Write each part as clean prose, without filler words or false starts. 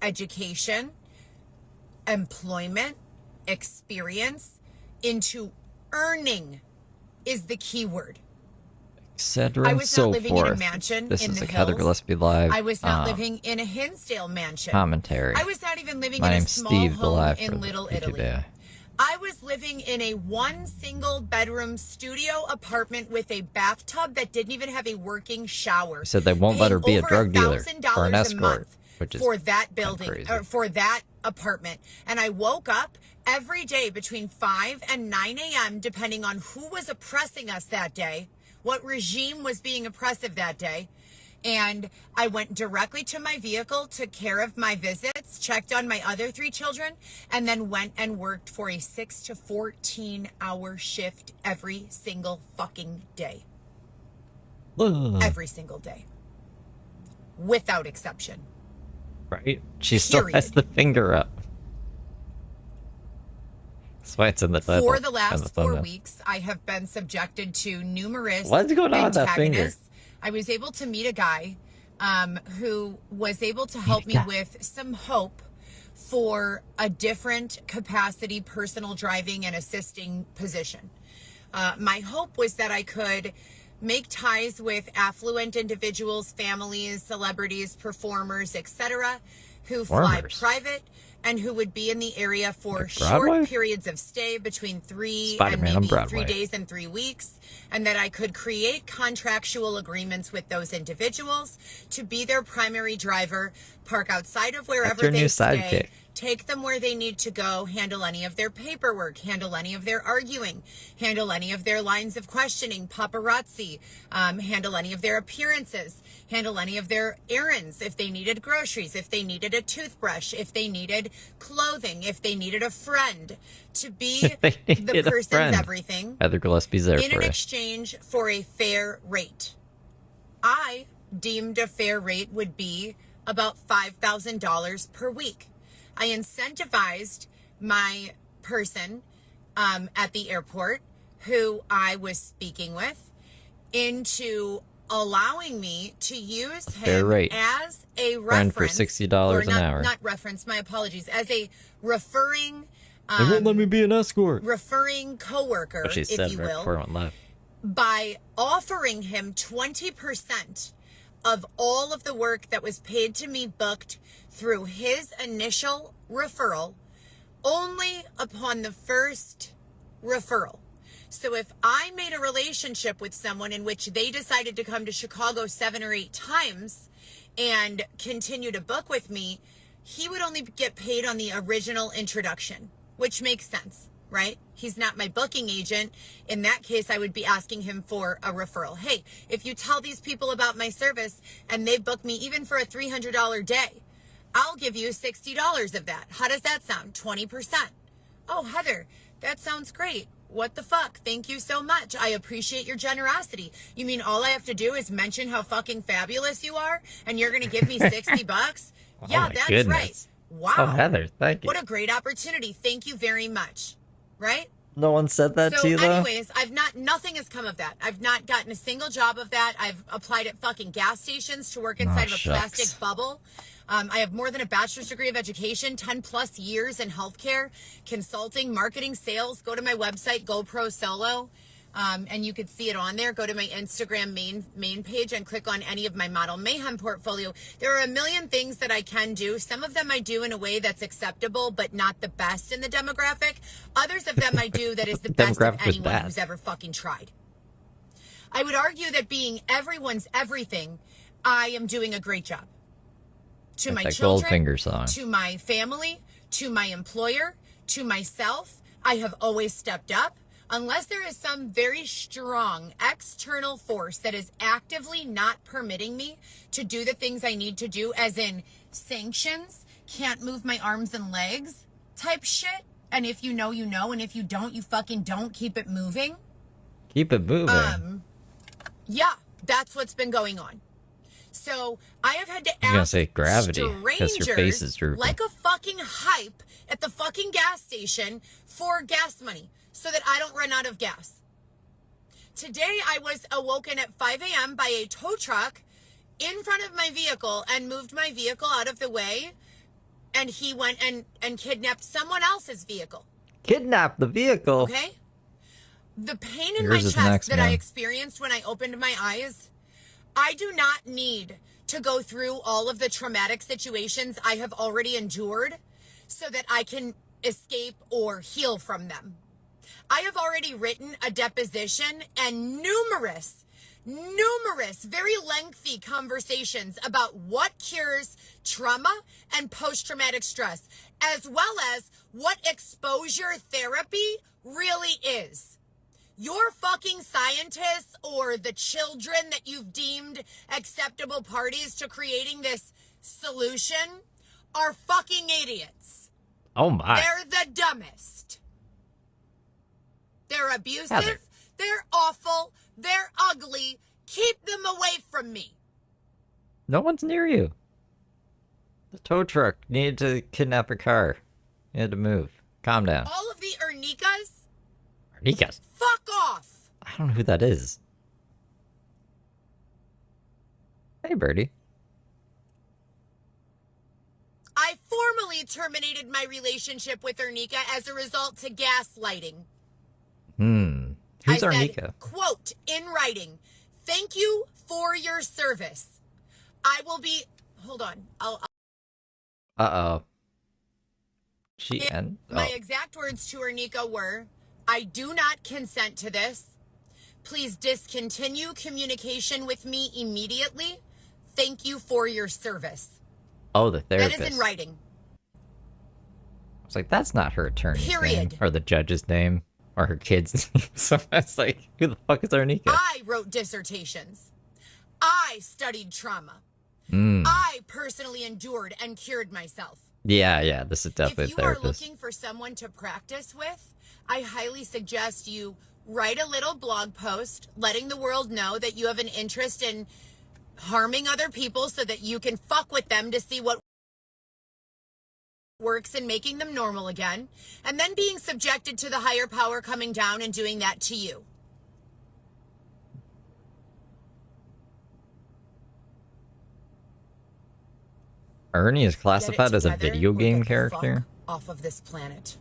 education, employment, experience into earning is the key word. Etc. I and was so not living forth. in a mansion This in is the a Heather hills. Gillespie Live. I was not living in a Hinsdale mansion. Commentary. I was not even living My in a name's small Steve, the home live for in the Little YouTube Italy. AI. I was living in a one single bedroom studio apartment with a bathtub that didn't even have a working shower. He said they won't let her be a drug dealer or an escort, which is for that building crazy. or for that apartment. And I woke up every day between 5 and 9 a.m. depending on who was oppressing us that day, what regime was being oppressive that day. And I went directly to my vehicle, took care of my visits, checked on my other 3 children, and then went and worked for a 6 to 14 hour shift every single fucking day. Every single day. Without exception. Right? She still has the finger up. That's why it's in the title. For the last 4 weeks, I have been subjected to numerous What's going on with that finger? I was able to meet a guy who was able to help me with some hope for a different capacity personal driving and assisting position. My hope was that I could make ties with affluent individuals, families, celebrities, performers, etc., who fly private and who would be in the area for short periods of stay between 3 and maybe 3 days and 3 weeks, and that I could create contractual agreements with those individuals to be their primary driver, park outside of wherever they stay, take them where they need to go, handle any of their paperwork, handle any of their arguing, handle any of their lines of questioning, paparazzi, handle any of their appearances, handle any of their errands, if they needed groceries, if they needed a toothbrush, if they needed clothing, if they needed a friend, to be the person's everything. Heather Gillespie's there in an exchange for a fair rate. I deemed a fair rate would be about $5,000 per week. I incentivized my person at the airport who I was speaking with into allowing me to use him as a reference for $60 an hour. Not reference, my apologies, as a referring they won't let me be an escort. Referring coworker, if you will, by offering him 20% of all of the work that was paid to me booked through his initial referral only upon the first referral. So if I made a relationship with someone in which they decided to come to Chicago 7 or 8 times and continue to book with me, he would only get paid on the original introduction, which makes sense, right? He's not my booking agent. In that case, I would be asking him for a referral. Hey, if you tell these people about my service and they book me even for a $300 day, I'll give you $60 of that. How does that sound? 20%. Oh, Heather, that sounds great. What the fuck? Thank you so much. I appreciate your generosity. You mean all I have to do is mention how fucking fabulous you are and you're going to give me $60? Yeah, that's right. Wow. Oh, Heather, thank you. What a great opportunity. Thank you very much. Right? No one said that to you, though? Anyways, nothing has come of that. I've not gotten a single job of that. I've applied at fucking gas stations to work inside of a plastic bubble. I have more than a bachelor's degree of education, 10 plus years in healthcare, consulting, marketing, sales. Go to my website, GoPro Solo, and you could see it on there. Go to my Instagram main page and click on any of my Model Mayhem portfolio. There are a million things that I can do. Some of them I do in a way that's acceptable, but not the best in the demographic. Others of them I do that is the best of anyone who's ever fucking tried. I would argue that being everyone's everything, I am doing a great job. To my children, to my family, to my employer, to myself, I have always stepped up. Unless there is some very strong external force that is actively not permitting me to do the things I need to do, as in sanctions, can't move my arms and legs type shit. And if you know, you know. And if you don't, you fucking don't. Keep it moving. Keep it moving. Yeah, that's what's been going on. So I have had to ask strangers like a fucking hype at the fucking gas station for gas money so that I don't run out of gas. Today I was awoken at 5 a.m. by a tow truck in front of my vehicle and moved my vehicle out of the way and he went and kidnapped someone else's vehicle. Kidnap the vehicle? Okay? The pain in my chest that I experienced when I opened my eyes, I do not need to go through all of the traumatic situations I have already endured so that I can escape or heal from them. I have already written a deposition and numerous, very lengthy conversations about what cures trauma and post-traumatic stress, as well as what exposure therapy really is. Your fucking scientists or the children that you've deemed acceptable parties to creating this solution are fucking idiots. Oh my. They're the dumbest. They're abusive. Heather. They're awful. They're ugly. Keep them away from me. No one's near you. The tow truck needed to kidnap a car. You had to move. Calm down. All of the Ernicas? Ernicas? Fuck off. I don't know who that is. Hey, Birdie. I formally terminated my relationship with Ernica as a result to gaslighting. Who's I Ernica? said, quote, in writing, thank you for your service. I will be... Hold on. Uh-oh. My exact words to Ernica were, I do not consent to this. Please discontinue communication with me immediately. Thank you for your service. Oh, the therapist. That is in writing. I was like, that's not her attorney's Period. name. Or the judge's name. Or her kid's name. So it's like, who the fuck is Ernica? I wrote dissertations. I studied trauma. I personally endured and cured myself. Yeah, this is definitely a therapist. If you are looking for someone to practice with, I highly suggest you write a little blog post letting the world know that you have an interest in harming other people so that you can fuck with them to see what works and making them normal again, and then being subjected to the higher power coming down and doing that to you. Ernie is classified as a video game character? Off of this planet.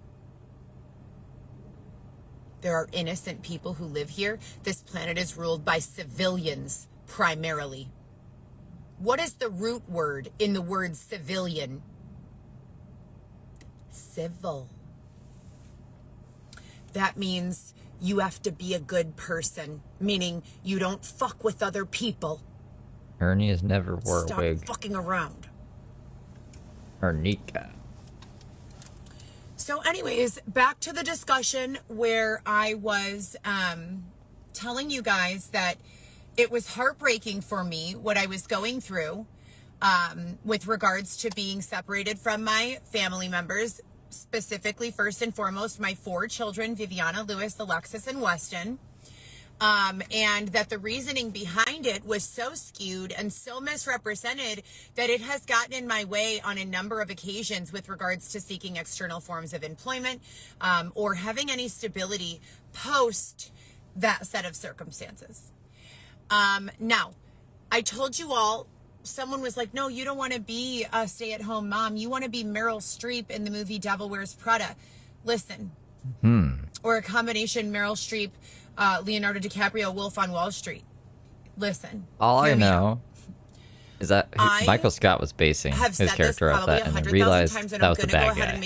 There are innocent people who live here. This planet is ruled by civilians, primarily. What is the root word in the word civilian? Civil. That means you have to be a good person, meaning you don't fuck with other people. Ernie has never wore a wig. Stop fucking around. Ernica. So anyways, back to the discussion where I was telling you guys that it was heartbreaking for me what I was going through with regards to being separated from my family members, specifically, first and foremost, my 4 children, Viviana, Lewis, Alexis, and Weston. And that the reasoning behind it was so skewed and so misrepresented that it has gotten in my way on a number of occasions with regards to seeking external forms of employment or having any stability post that set of circumstances. Now, I told you all, someone was like, no, you don't want to be a stay-at-home mom. You want to be Meryl Streep in the movie Devil Wears Prada. Listen. Or a combination Meryl Streep, Leonardo DiCaprio, Wolf on Wall Street. Listen. All I know is that Michael Scott was basing his character off that and then realized that was the bad guy.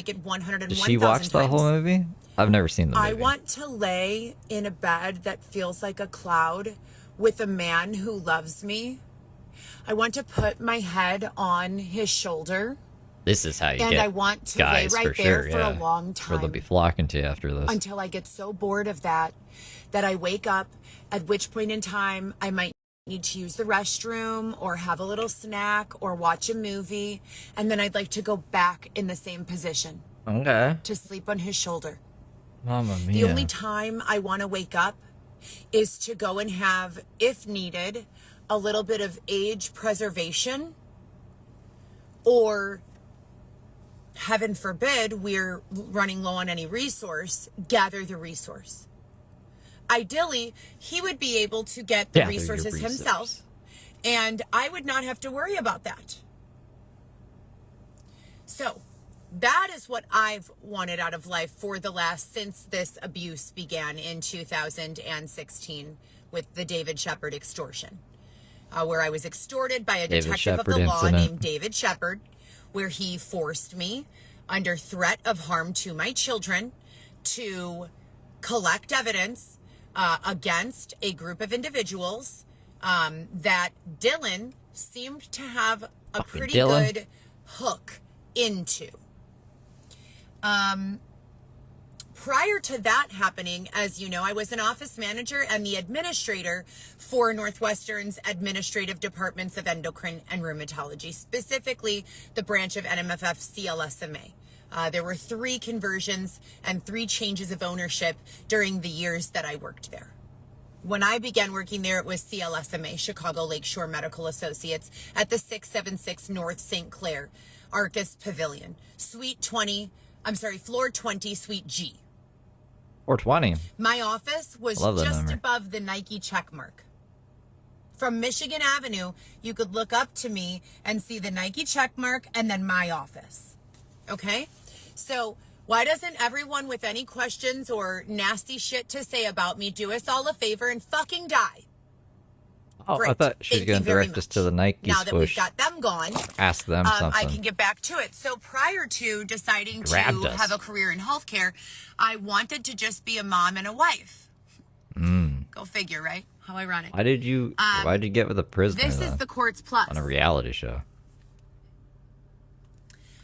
Did she watch the whole movie? I've never seen the movie. I want to lay in a bed that feels like a cloud with a man who loves me. I want to put my head on his shoulder. This is how you get I want to lay right there for a long time. Or they'll be flocking to you after this. Until I get so bored of that I wake up, at which point in time I might need to use the restroom or have a little snack or watch a movie. And then I'd like to go back in the same position. Okay. To sleep on his shoulder. Mamma mia. The only time I want to wake up is to go and have, if needed, a little bit of age preservation, or heaven forbid we're running low on any resource, gather the resource. Ideally, he would be able to get the resources himself, and I would not have to worry about that. So That is what I've wanted out of life since this abuse began in 2016 with the David Shepard extortion, where I was extorted by a detective of the law named David Shepard, where he forced me under threat of harm to my children to collect evidence against a group of individuals that Dylan seemed to have a pretty good hook into. Prior to that happening, as you know, I was an office manager and the administrator for Northwestern's administrative departments of endocrine and rheumatology, specifically the branch of NMFF CLSMA. There were 3 conversions and 3 changes of ownership during the years that I worked there. When I began working there, it was CLSMA, Chicago Lakeshore Medical Associates, at the 676 North St. Clair Arcus Pavilion, floor 20, Suite G. Or 20. My office was just above the Nike check mark. From Michigan Avenue, you could look up to me and see the Nike check mark and then my office. Okay? So why doesn't everyone with any questions or nasty shit to say about me do us all a favor and fucking die? Oh, great. I thought she was going to direct us to the Nike Now that we've got them gone, ask them something. I can get back to it. So prior to deciding to have a career in healthcare, I wanted to just be a mom and a wife. Go figure, right? How ironic. Why did you get with a prisoner? This is the Courts Plus. On a reality show.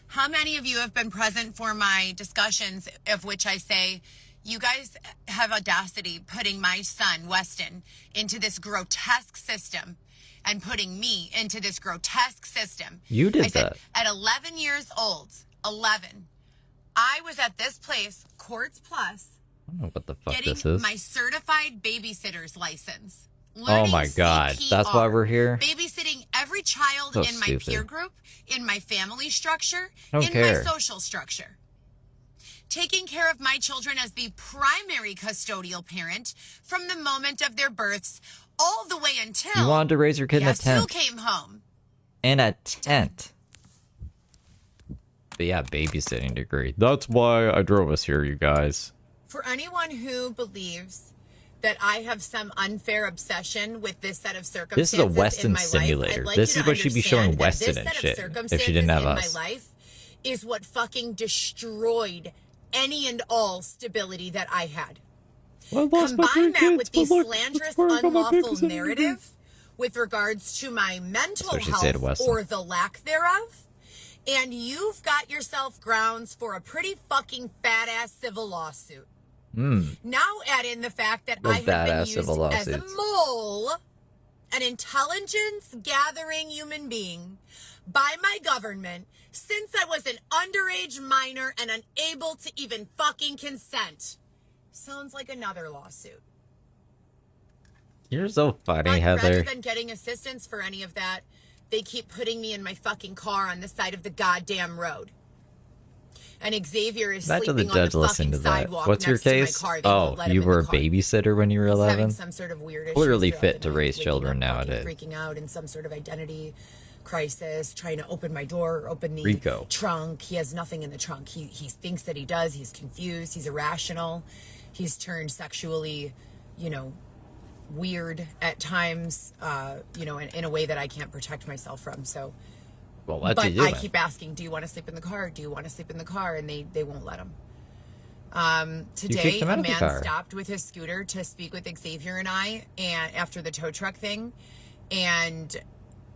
How many of you have been present for my discussions of which I say, you guys have audacity putting my son, Weston, into this grotesque system and putting me into this grotesque system. You did I said, that. At 11 years old, I was at this place, Courts Plus, I don't know what the fuck getting this is. my certified babysitter's license. Oh my God. CPR, that's why we're here? Babysitting every child So in my stupid. peer group, in my family structure, Don't in care. my social structure. Taking care of my children as the primary custodial parent from the moment of their births all the way until... You wanted to raise your kid in a tent. Who came home? In a tent. But yeah, babysitting degree. That's why I drove us here, you guys. For anyone who believes that I have some unfair obsession with this set of circumstances This is a Weston in my simulator. life, this is what she'd be showing Weston and shit if she didn't have us. My life is what fucking destroyed any and all stability that I had. Combine that with the slanderous, unlawful narrative with regards to my mental health or the lack thereof, and you've got yourself grounds for a pretty fucking fat-ass civil lawsuit. Now add in the fact that I have been used as a mole, an intelligence-gathering human being, by my government since I was an underage minor and unable to even fucking consent. Sounds like another lawsuit. You're so funny, but Heather. Rather than getting assistance for any of that, they keep putting me in my fucking car on the side of the goddamn road. And Xavier is sleeping on the fucking sidewalk What's your next to case? my car. They won't let him you in were a the car. babysitter when you were 11? He's having some sort of weird Clearly issues fit to throughout the raise night, children waking up, nowadays. Freaking out in some sort of identity crisis, trying to open my door, open the trunk. He has nothing in the trunk. He thinks that he does. He's confused. He's irrational. He's turned sexually, weird at times, in a way that I can't protect myself from. So, but I keep asking, do you want to sleep in the car? Do you want to sleep in the car? And they won't let him. Today, a man stopped with his scooter to speak with Xavier and I, and after the tow truck thing, and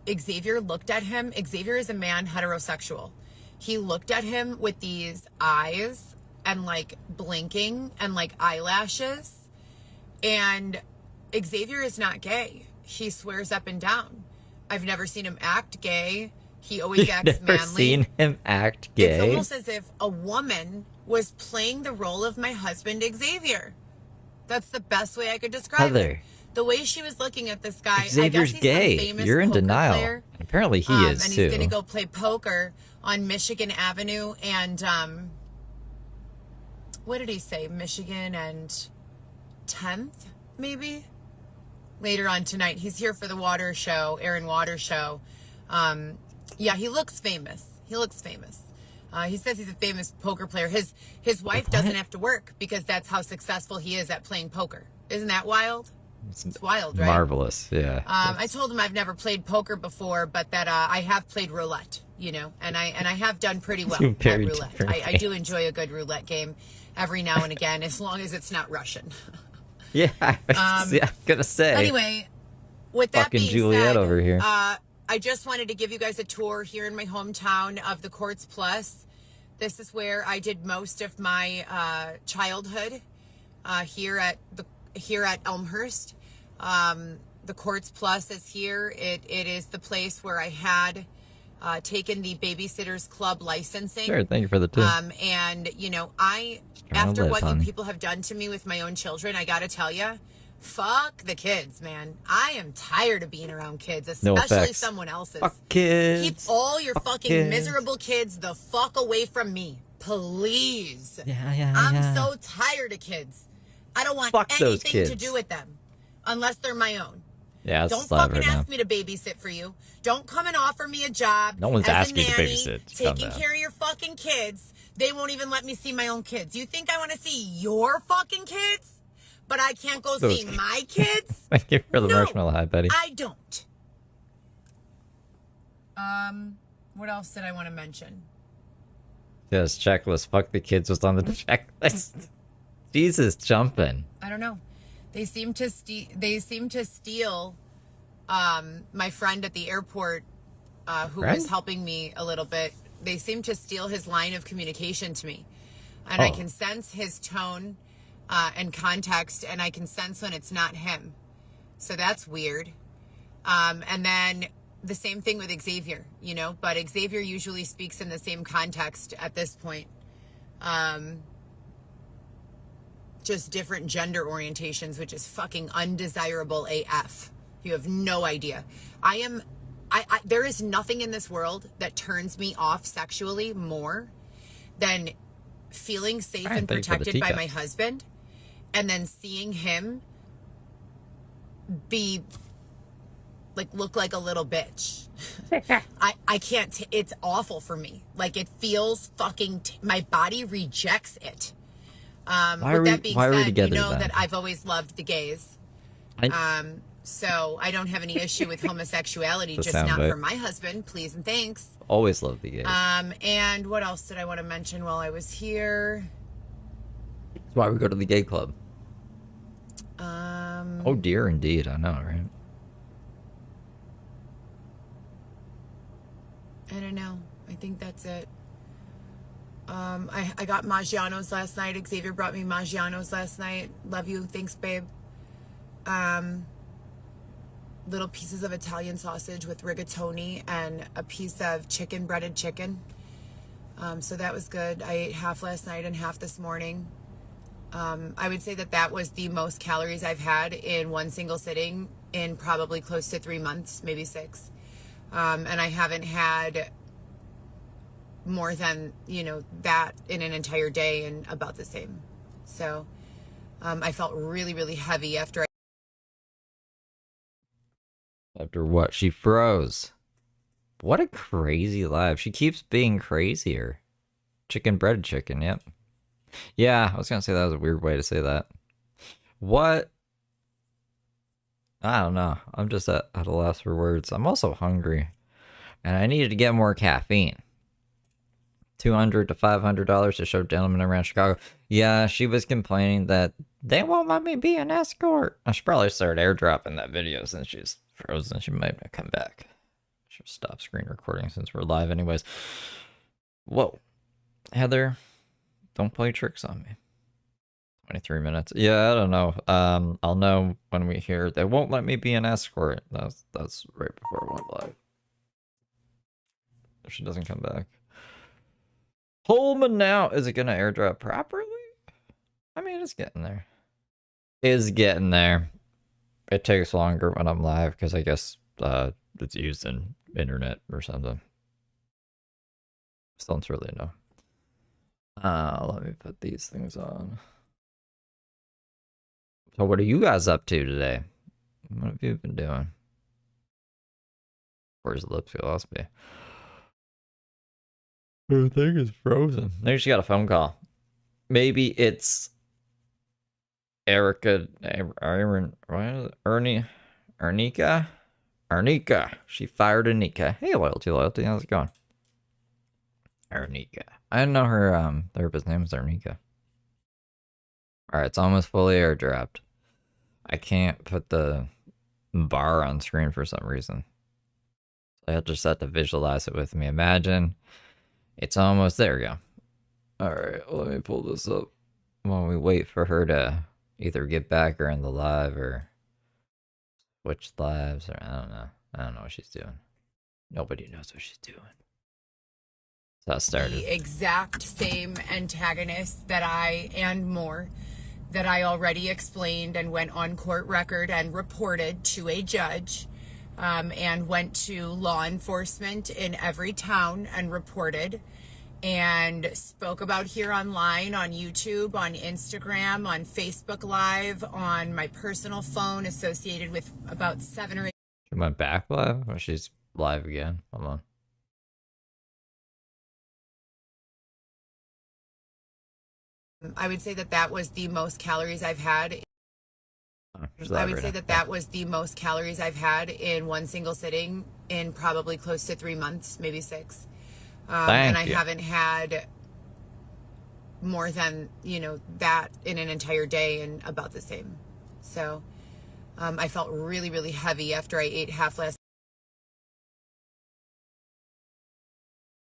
Xavier looked at him. Xavier is a man, heterosexual. He looked at him with these eyes and blinking and eyelashes. And Xavier is not gay. He swears up and down. I've never seen him act gay. He always acts manly. Never seen him act gay. It's almost as if a woman was playing the role of my husband, Xavier. That's the best way I could describe it. The way she was looking at this guy, Xavier's I guess he's gay. Some famous You're in poker denial. Player. Apparently he is and too. And he's going to go play poker on Michigan Avenue and, what did he say? Michigan and 10th, maybe? Later on tonight. He's here for the Water show, Aaron Water show. Yeah, he looks famous. He says he's a famous poker player. His wife doesn't have to work because that's how successful he is at playing poker. Isn't that wild? It's wild, right? Marvelous, yeah. I told him I've never played poker before, but that I have played roulette, you know, and I have done pretty well at roulette. I do enjoy a good roulette game every now and again, as long as it's not Russian. Yeah, I'm gonna say. Anyway, with that fucking being Juliet said, over here. I just wanted to give you guys a tour here in my hometown of the Courts Plus. This is where I did most of my childhood here at Elmhurst. The Courts Plus is here. It is the place where I had taken the Babysitters Club licensing. Sure, thank you for the tip. And you know, after what you people have done to me with my own children, I gotta tell you, fuck the kids, man. I am tired of being around kids, especially someone else's. Fuck kids. Keep all your fucking miserable kids the fuck away from me, please. I'm so tired of kids. I don't want anything to do with them unless they're my own. Yeah, don't fucking ask me to babysit for you. Don't come and offer me a job. No one's asking you to nanny, babysit. Taking care of your fucking kids. They won't even let me see my own kids. You think I want to see your fucking kids? But I can't go see my kids? Thank you for the marshmallow high, buddy. I don't. What else did I want to mention? Yes, checklist. Fuck the kids was on the checklist. Jesus, jumping. I don't know. They seem to steal my friend at the airport who was helping me a little bit. They seem to steal his line of communication to me. And I can sense his tone and context, and I can sense when it's not him. So that's weird. And then the same thing with Xavier, you know, but Xavier usually speaks in the same context at this point. Just different gender orientations, which is fucking undesirable AF. You have no idea. There is nothing in this world that turns me off sexually more than feeling safe and protected by my husband and then seeing him look like a little bitch. I can't, it's awful for me. Like, it feels fucking, my body rejects it. With that being said, you know that I've always loved the gays. So I don't have any issue with homosexuality, just not for my husband, please and thanks. Always love the gays. And what else did I want to mention while I was here? That's why we go to the gay club. Oh dear, indeed. I know, right? I don't know. I think that's it. I got Maggiano's last night. Xavier brought me Maggiano's last night. Love you. Thanks, babe. Little pieces of Italian sausage with rigatoni and a piece of breaded chicken. So that was good. I ate half last night and half this morning. I would say that was the most calories I've had in one single sitting in probably close to 3 months, maybe 6. And I haven't had more than, that in an entire day, and about the same. So I felt really, really heavy after what? She froze. What a crazy life. She keeps being crazier. Breaded chicken, yep. Yeah, I was gonna say that was a weird way to say that. What? I don't know. I'm just at a loss for words. I'm also hungry. And I needed to get more caffeine. $200 to $500 to show gentlemen around Chicago. Yeah, she was complaining that they won't let me be an escort. I should probably start airdropping that video since she's frozen. She might not come back. Should stop screen recording since we're live anyways. Whoa. Heather, don't play tricks on me. 23 minutes. Yeah, I don't know. I'll know when we hear they won't let me be an escort. That's right before it went live. If she doesn't come back. Holman now. Is it gonna airdrop properly? I mean, it's getting there. It's getting there. It takes longer when I'm live because I guess it's used in internet or something. Still don't really know. Let me put these things on. So what are you guys up to today? What have you been doing? Where's Gillespie? Her thing is frozen. Maybe she got a phone call. Maybe it's Erica, Ernika? Ernika. She fired Anika. Hey, loyalty. How's it going? Ernika. I didn't know her therapist name was Ernika. Alright, it's almost fully airdropped. I can't put the bar on screen for some reason. I just have to visualize it with me. Imagine it's almost there. We go. Alright, let me pull this up while we wait for her to either get back or in the live or switch lives, or I don't know. I don't know what she's doing. Nobody knows what she's doing. That's how it started. The exact same antagonist that I already explained and went on court record and reported to a judge, and went to law enforcement in every town and reported, and spoke about here online, on YouTube, on Instagram, on Facebook Live, on my personal phone associated with about 7 or 8. She went back live, or she's live again? Hold on. I would say that was the most calories I've had. That was the most calories I've had in one single sitting in probably close to 3 months, maybe 6. And I haven't had more than, that in an entire day, and about the same. So I felt really, really heavy after I ate half last.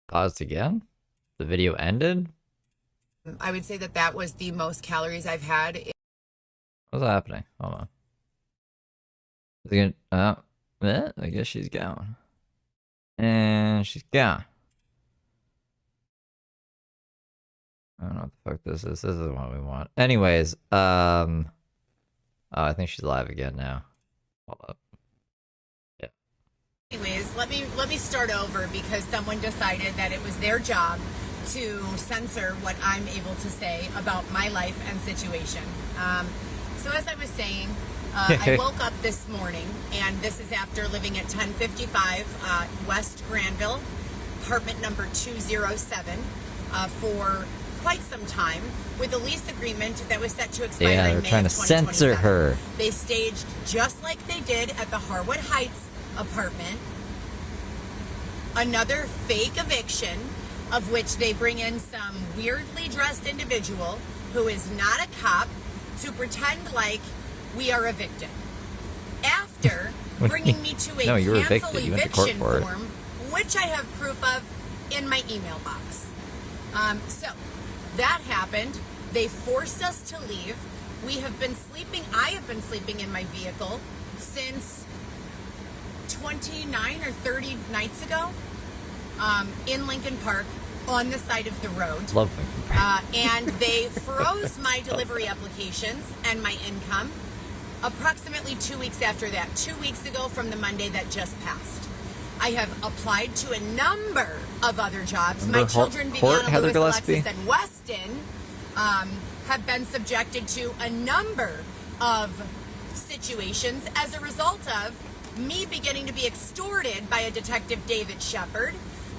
Paused again? The video ended? I would say that was the most calories I've had. What's happening? Hold on. I guess she's gone. And she's gone. I don't know what the fuck this is. This isn't what we want. Anyways, oh, I think she's live again now. Hold up. Yeah. Anyways, let me start over, because someone decided that it was their job to censor what I'm able to say about my life and situation. So as I was saying, I woke up this morning, and this is after living at 1055 West Granville, apartment number 207, for quite some time, with a lease agreement that was set to expire in May of 2027. Yeah, they're trying to censor her. They staged just like they did at the Harwood Heights apartment, another fake eviction, of which they bring in some weirdly dressed individual who is not a cop to pretend like we are evicted. After bringing me to a cancel eviction form, which I have proof of in my email box. So that happened. They forced us to leave. I have been sleeping in my vehicle since 29 or 30 nights ago, in Lincoln Park, on the side of the road. Love Lincoln Park. And they froze my delivery applications and my income approximately 2 weeks after that. 2 weeks ago from the Monday that just passed. I have applied to a number of other jobs. My children, Viviana, Lewis, Alexis, and Weston, have been subjected to a number of situations as a result of me beginning to be extorted by a detective, David Shepard,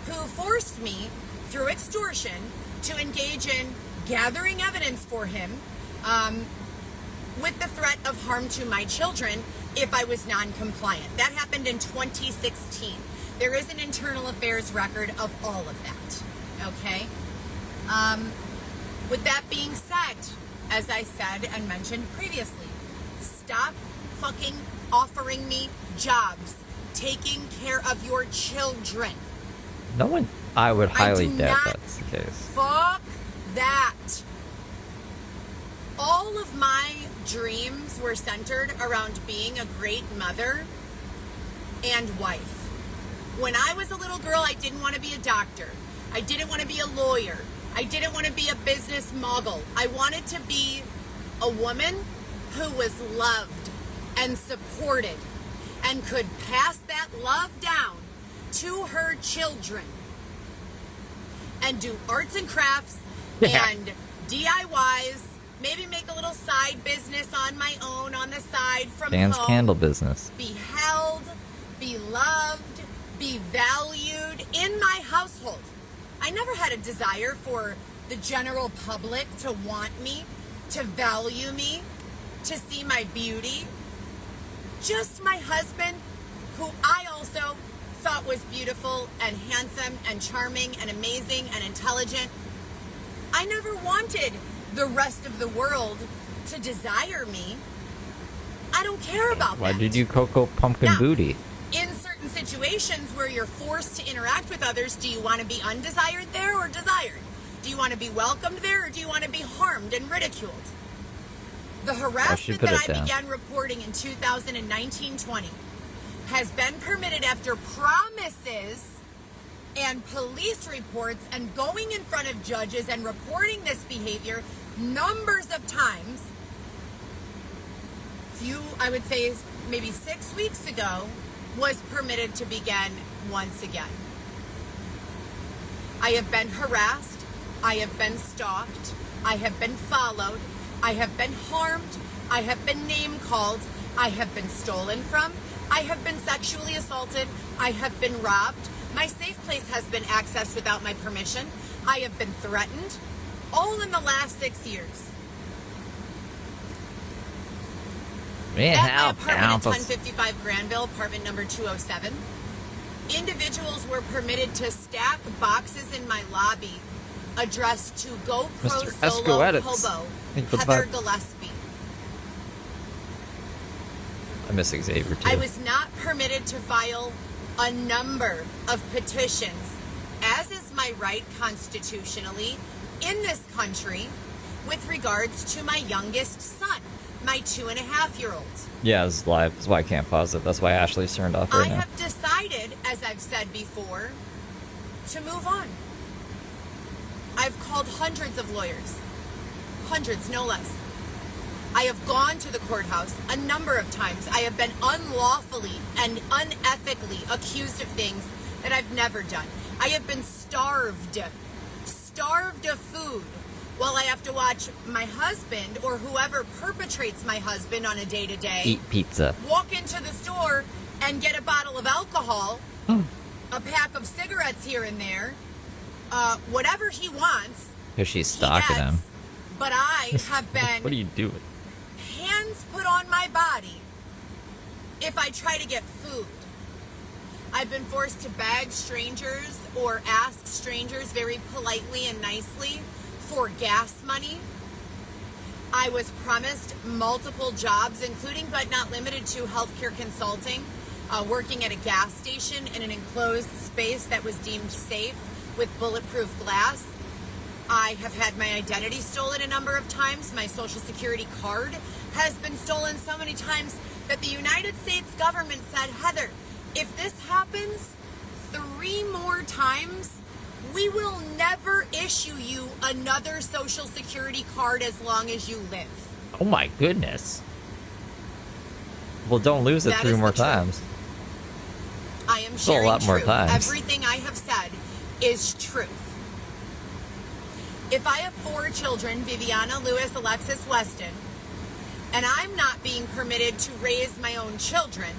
who forced me through extortion to engage in gathering evidence for him, with the threat of harm to my children if I was non-compliant. That happened in 2016. There is an internal affairs record of all of that, okay? With that being said, as I said and mentioned previously, stop fucking offering me jobs, taking care of your children. No one, I would highly doubt that's the case. Fuck that. All of my dreams were centered around being a great mother and wife. When I was a little girl, I didn't want to be a doctor. I didn't want to be a lawyer. I didn't want to be a business mogul. I wanted to be a woman who was loved and supported and could pass that love down to her children and do arts and crafts and DIYs, maybe make a little side business on my own on the side from Dan's home. Candle business. Be held, be loved, be valued in my household. I never had a desire for the general public to want me, to value me, to see my beauty. Just my husband, who I also thought was beautiful and handsome and charming and amazing and intelligent. I never wanted the rest of the world to desire me. I don't care about Why that. did you Cocoa Pumpkin Now, booty? in certain situations where you're forced to interact with others, do you want to be undesired there or desired? Do you want to be welcomed there or do you want to be harmed and ridiculed? The harassment that I began reporting in 2019-20 has been permitted after promises and police reports and going in front of judges and reporting this behavior numbers of times. I would say maybe 6 weeks ago, was permitted to begin once again. I have been harassed. I have been stalked. I have been followed. I have been harmed. I have been name called. I have been stolen from. I have been sexually assaulted. I have been robbed. My safe place has been accessed without my permission. I have been threatened. All in the last 6 years. Man, At my apartment at 1055 Granville, apartment number 207, individuals were permitted to stack boxes in my lobby addressed to GoPro Solo Hobo Heather Gillespie. I miss Xavier too. I was not permitted to file a number of petitions, as is my right constitutionally in this country, with regards to my youngest son, my 2.5-year-old. Yeah, it's live. That's why I can't pause it. That's why Ashley's turned off right now. I have decided, as I've said before, to move on. I've called hundreds of lawyers. Hundreds, no less. I have gone to the courthouse a number of times. I have been unlawfully and unethically accused of things that I've never done. I have been starved of food, while I have to watch my husband or whoever perpetrates my husband on a day-to-day eat pizza, walk into the store and get a bottle of alcohol, a pack of cigarettes here and there, whatever he wants. Because she's stalking him. But I have been... What are you doing? Hands put on my body if I try to get food. I've been forced to beg strangers or ask strangers very politely and nicely for gas money. I was promised multiple jobs, including but not limited to healthcare consulting, working at a gas station in an enclosed space that was deemed safe with bulletproof glass. I have had my identity stolen a number of times. My social security card has been stolen so many times that the United States government said, Heather, if this happens 3 more times, we will never issue you another social security card as long as you live. Oh my goodness. Well, don't lose it 3 more times. I am sharing a lot more truth. times. Everything I have said is truth. If I have 4 children, Viviana, Lewis, Alexis, Weston, and I'm not being permitted to raise my own children,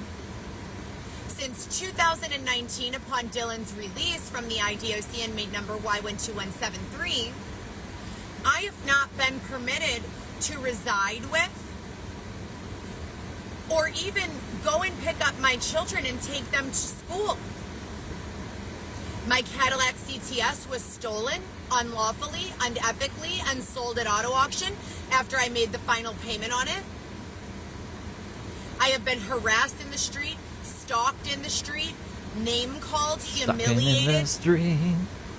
since 2019, upon Dylan's release from the IDOC inmate number Y12173, I have not been permitted to reside with or even go and pick up my children and take them to school. My Cadillac CTS was stolen unlawfully, unethically, and sold at auto auction after I made the final payment on it. I have been harassed in the street, stalked in the street, name-called, humiliated,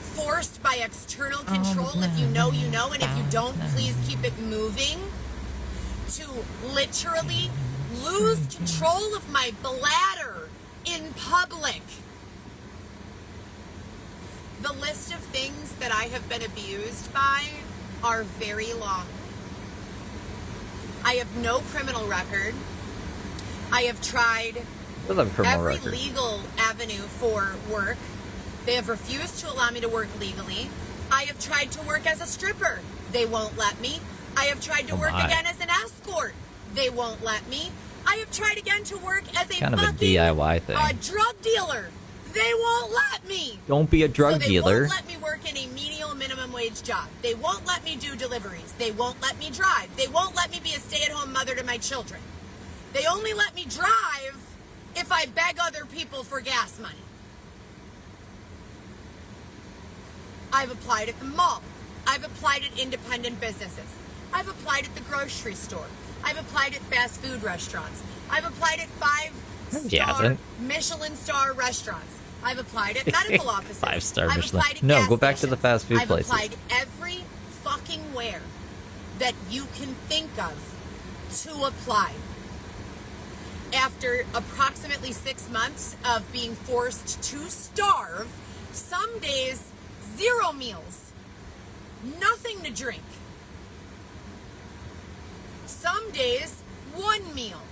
forced by external control. If you know, you know, and if you don't, please keep it moving. To literally lose control of my bladder in public. The list of things that I have been abused by are very long. I have no criminal record. I have tried every legal avenue for work. They have refused to allow me to work legally. I have tried to work as a stripper. They won't let me. I have tried to work again as an escort. They won't let me. I have tried again to work as a kind of a DIY thing. Drug dealer. They won't let me. Don't be a drug They dealer. won't let me work in a menial minimum wage job. They won't let me do deliveries. They won't let me drive. They won't let me be a stay-at-home mother to my children. They only let me drive if I beg other people for gas money. I've applied at the mall. I've applied at independent businesses. I've applied at the grocery store. I've applied at fast food restaurants. I've applied at 5-star Michelin star restaurants. I've applied at medical offices. 5-star I've Michelin. applied at No, gas go back to the stations. fast food places. I've applied every fucking where that you can think of to apply. After approximately 6 months of being forced to starve, some days 0 meals, nothing to drink. Some days 1 meal.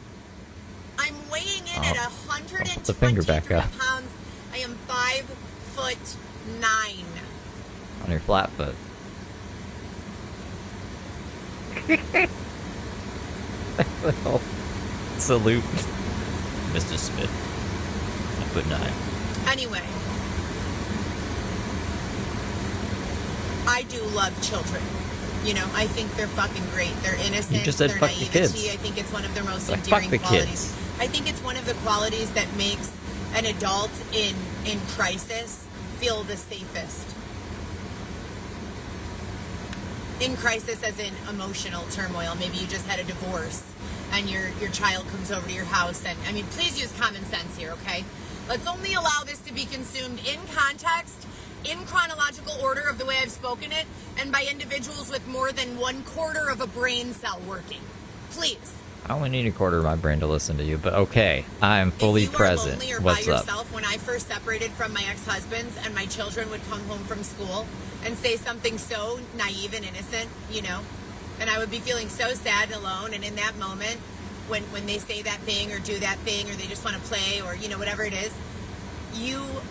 I'm weighing in at 123 pounds. I am 5'9". On your flat foot. Salute, Mr. Smith. 5'9". Anyway, I do love children. You know, I think they're fucking great. They're innocent. You just said their fuck the naivety. kids. I think it's one of their most Like, endearing fuck the qualities. kids. I think it's one of the qualities that makes an adult in crisis feel the safest. In crisis as in emotional turmoil. Maybe you just had a divorce and your child comes over to your house and, I mean, please use common sense here, okay? Let's only allow this to be consumed in context, in chronological order of the way I've spoken it, and by individuals with more than 1/4 of a brain cell working. Please. I only need 1/4 of my brain to listen to you, but okay, I'm fully present. If you are lonely or What's by up? yourself, when I first separated from my ex-husbands and my children would come home from school and say something so naive and innocent, you know, and I would be feeling so sad and alone, and in that moment, when they say that thing or do that thing or they just want to play or, you know, whatever it is, you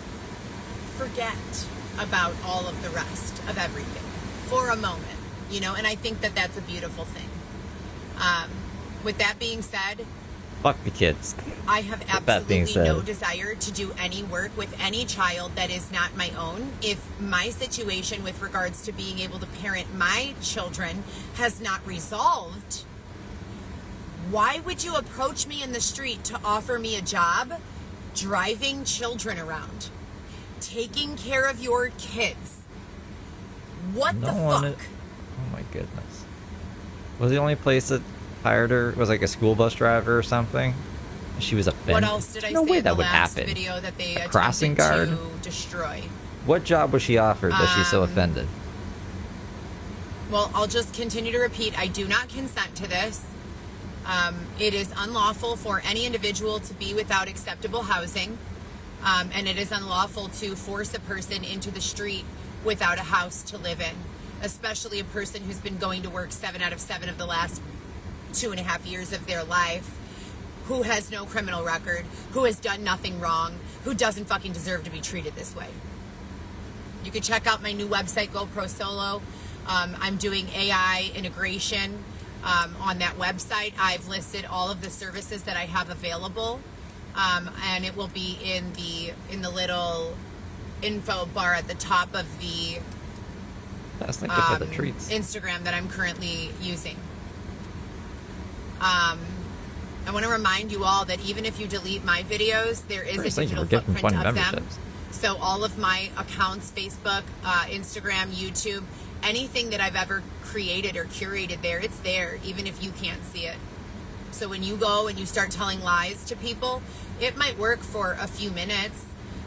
forget about all of the rest of everything for a moment, you know, and I think that that's a beautiful thing. With that being said, Fuck the kids. I have With that being absolutely no said. desire to do any work with any child that is not my own. If my situation with regards to being able to parent my children has not resolved, why would you approach me in the street to offer me a job driving children around, taking care of your kids? What the fuck? Oh my goodness. Was the only place that hired her was like a school bus driver or something? She was offended. What else did I no say way in that the would last happen. video that they attempted crossing guard? to destroy? What job was she offered that she's so offended? Well, I'll just continue to repeat. I do not consent to this. It is unlawful for any individual to be without acceptable housing. And it is unlawful to force a person into the street without a house to live in, especially a person who's been going to work 7 out of 7 of the last 2.5 years of their life, who has no criminal record, who has done nothing wrong, who doesn't fucking deserve to be treated this way. You can check out my new website, GoPro Solo. I'm doing AI integration on that website. I've listed all of the services that I have available, and it will be in the little info bar at the top of the That's like for the treats. Instagram that I'm currently using. I want to remind you all that even if you delete my videos, there is a digital footprint of them. So all of my accounts, Facebook, Instagram, YouTube, anything that I've ever created or curated there, it's there, even if you can't see it. So when you go and you start telling lies to people, it might work for a few minutes,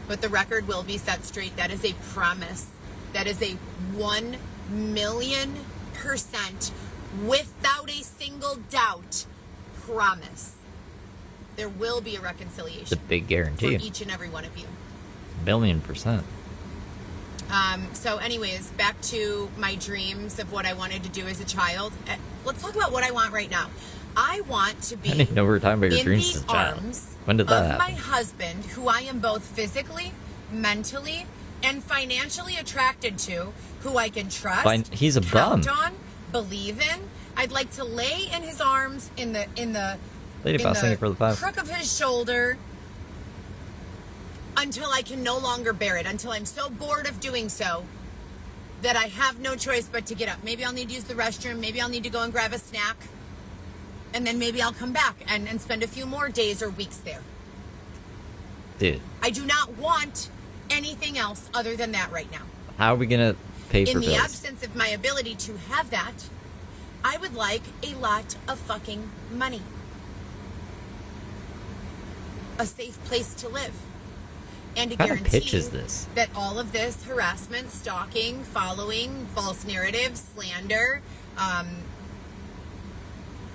but the record will be set straight. That is a promise. That is a 1,000,000%, without a single doubt, promise. There will be a reconciliation. It's a big guarantee. For each and every one of you. 1,000,000%. So anyways, back to my dreams of what I wanted to do as a child. Let's talk about what I want right now. I want to be I didn't know we were talking about your dreams as a child. When did that of happen? my husband, who I am both physically, mentally, and financially attracted to, who I can trust, He's a bum. count on, believe in. I'd like to lay in his arms, in the Lady Boss, thank you for the 5. crook of his shoulder, until I can no longer bear it, until I'm so bored of doing so that I have no choice but to get up. Maybe I'll need to use the restroom. Maybe I'll need to go and grab a snack. And then maybe I'll come back and spend a few more days or weeks there. Dude. I do not want anything else other than that right now. How are we going to pay for bills? In the absence of my ability to have that, I would like a lot of fucking money. A safe place to live. And to guarantee pitch is this? That all of this harassment, stalking, following, false narratives, slander,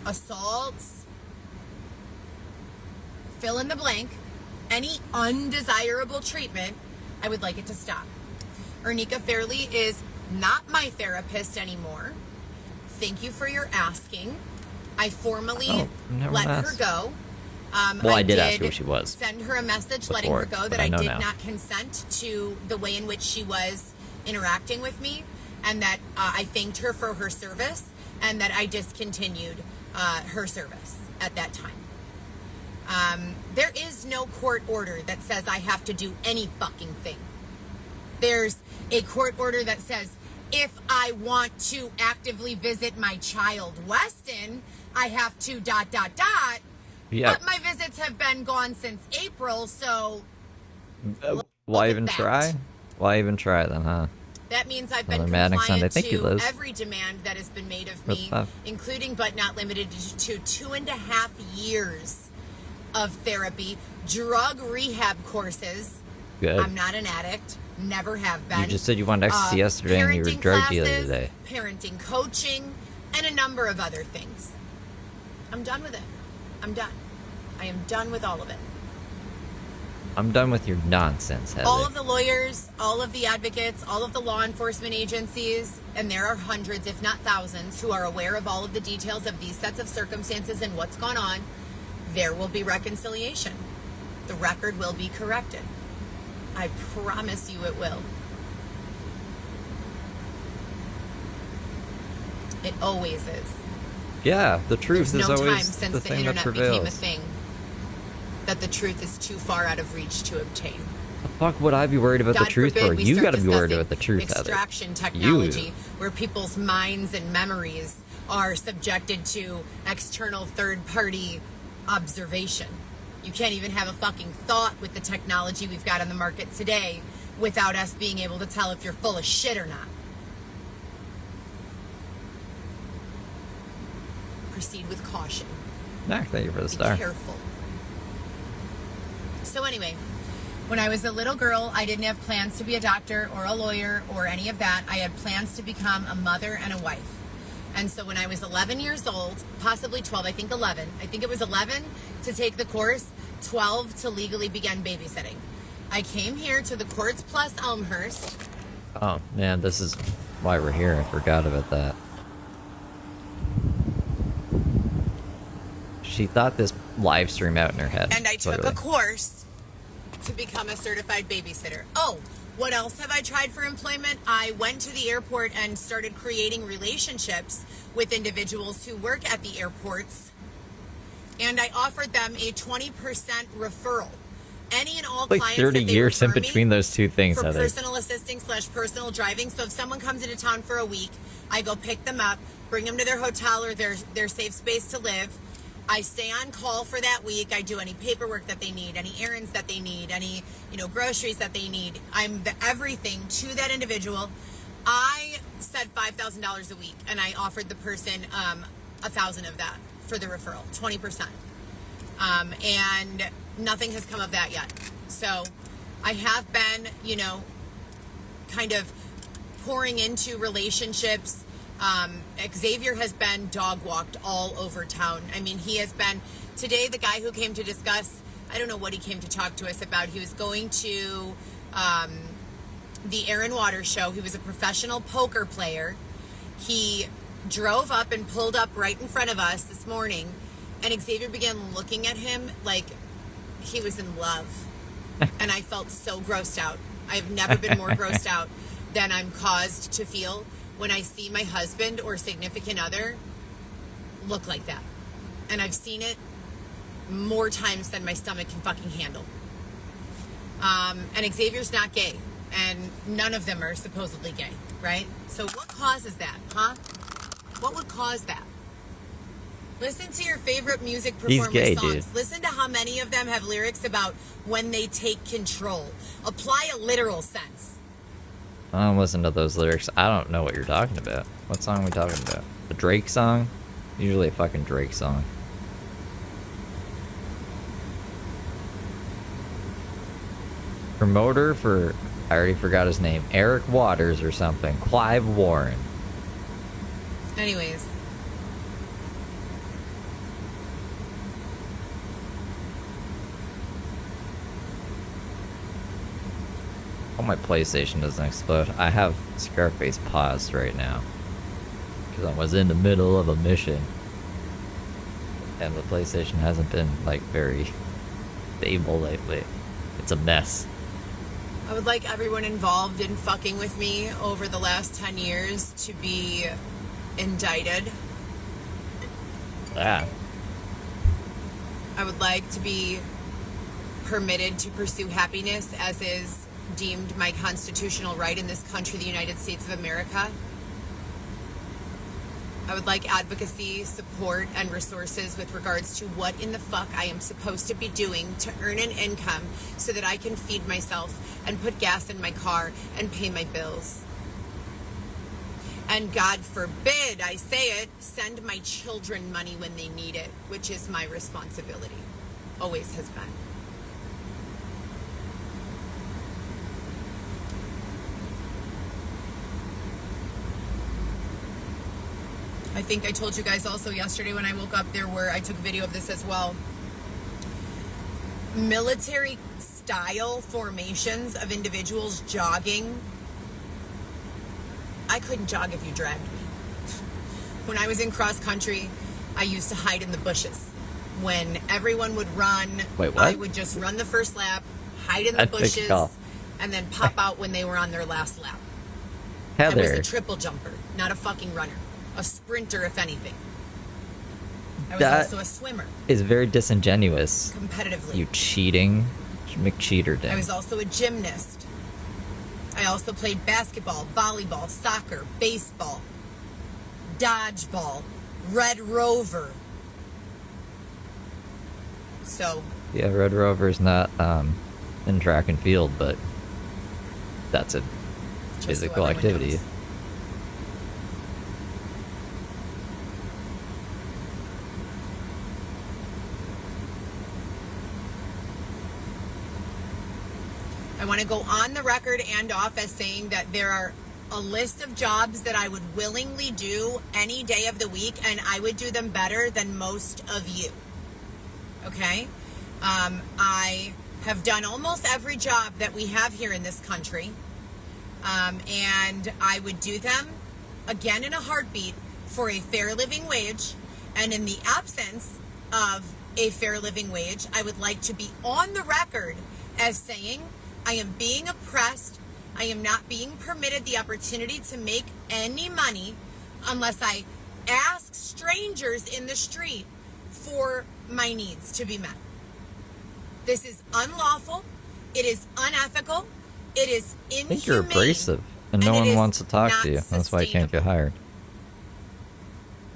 assaults, fill in the blank, any undesirable treatment, I would like it to stop. Ernika Fairley is not my therapist anymore. Thank you for your asking. I formally let her go. I did ask her who she was. Send her a message letting her go that I did not consent to the way in which she was interacting with me, and that I thanked her for her service, and that I discontinued her service at that time. There is no court order that says I have to do any fucking thing. There's a court order that says if I want to actively visit my child, Weston, I have to ... Yeah. But my visits have been gone since April, so... Why even try? Why even try then, huh? That means I've been compliant to every demand that has been made of me, including but not limited to 2.5 years of therapy, drug rehab courses. Good. I'm not an addict, never have been. You just said you wanted ecstasy yesterday and you were a drug dealer today. Parenting coaching, and a number of other things. I'm done with it. I'm done. I am done with all of it. I'm done with your nonsense, Heather. All of the lawyers, all of the advocates, all of the law enforcement agencies, and there are hundreds, if not thousands, who are aware of all of the details of these sets of circumstances and what's gone on. There will be reconciliation. The record will be corrected. I promise you it will. It always is. Yeah, the truth is always There's no time since the internet became a thing that the truth is too far out of reach to obtain. The fuck would I be worried about the truth for? You gotta be worried about the truth, extraction technology, where people's minds and memories are subjected to external third-party observation. You can't even have a fucking thought with the technology we've got on the market today without us being able to tell if you're full of shit or not. Proceed with caution. Thank you for the star. Be careful. So anyway, when I was a little girl, I didn't have plans to be a doctor or a lawyer or any of that. I had plans to become a mother and a wife. And so when I was 11 years old, possibly 12, I think 11. I think it was 11 to take the course, 12 to legally begin babysitting. I came here to the Courts Plus Elmhurst. Oh, man, this is why we're here. I forgot about that. She thought this live stream out in her head. And I took a course to become a certified babysitter. Oh, what else have I tried for employment? I went to the airport and started creating relationships with individuals who work at the airports. And I offered them a 20% referral. Any and all clients 30 years in between those two things, for Heather. personal assisting / personal driving. So if someone comes into town for a week, I go pick them up, bring them to their hotel or their safe space to live. I stay on call for that week. I do any paperwork that they need, any errands that they need, any, groceries that they need. I'm the everything to that individual. I said $5,000 a week, and I offered the person $1,000 of that for the referral, 20%. And nothing has come of that yet. So I have been, kind of pouring into relationships. Xavier has been dog walked all over town. I mean, he has been, today the guy who came to discuss, I don't know what he came to talk to us about. He was going to the Aaron Waters show. He was a professional poker player. He drove up and pulled up right in front of us this morning, and Xavier began looking at him like he was in love. And I felt so grossed out. I've never been more grossed out than I'm caused to feel when I see my husband or significant other look like that. And I've seen it more times than my stomach can fucking handle. And Xavier's not gay. And none of them are supposedly gay, right? So what causes that, huh? What would cause that? Listen to your favorite music performer gay, songs. dude. Listen to how many of them have lyrics about when they take control. Apply a literal sense. I don't listen to those lyrics. I don't know what you're talking about. What song are we talking about? A Drake song? Usually a fucking Drake song. Promoter for, I already forgot his name, Eric Waters or something. Clive Warren. Anyways. Oh, my PlayStation doesn't explode. I have Scarface paused right now. Because I was in the middle of a mission. And the PlayStation hasn't been, like, very stable lately. It's a mess. I would like everyone involved in fucking with me over the last 10 years to be indicted. Ah. I would like to be permitted to pursue happiness as is deemed my constitutional right in this country, the United States of America. I would like advocacy, support, and resources with regards to what in the fuck I am supposed to be doing to earn an income so that I can feed myself and put gas in my car and pay my bills. And God forbid, I say it, send my children money when they need it, which is my responsibility. Always has been. I think I told you guys also yesterday when I woke up, I took video of this as well. Military style formations of individuals jogging. I couldn't jog if you dragged me. When I was in cross country, I used to hide in the bushes. When everyone would run, Wait, what? I would just run the first lap, hide in the bushes, and then pop out when they were on their last lap. Heather. I was a triple jumper, not a fucking runner. A sprinter, if anything. I was That also a swimmer. Is very disingenuous. Competitively. You cheating McCheater. I was also a gymnast. I also played basketball, volleyball, soccer, baseball, dodgeball, Red Rover. So. Yeah, Red Rover's not in track and field, but that's a physical activity. Knows. I want to go on the record and off as saying that there are a list of jobs that I would willingly do any day of the week, and I would do them better than most of you. Okay? I have done almost every job that we have here in this country, and I would do them again in a heartbeat for a fair living wage. And in the absence of a fair living wage, I would like to be on the record as saying I am being oppressed. I am not being permitted the opportunity to make any money unless I ask strangers in the street for my needs to be met. This is unlawful. It is unethical. It is inhumane. I think you're abrasive, and no one wants to talk to you. That's why you can't get hired.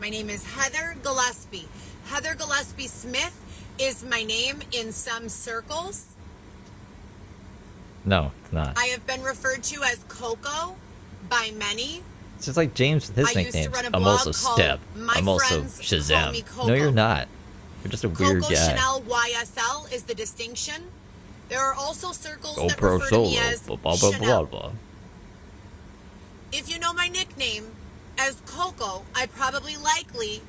My name is Heather Gillespie. Heather Gillespie Smith is my name in some circles. No, it's not. I have been referred to as Coco by many. It's just like James with his nicknames. I'm also Step. I'm also Shazam. No, you're not. You're just a weird Coco guy. Chanel YSL is the distinction. There are also circles Go that pro refer solo. to me as Blah, blah, blah, Chanel. blah. If you know my nickname as Coco, I probably likely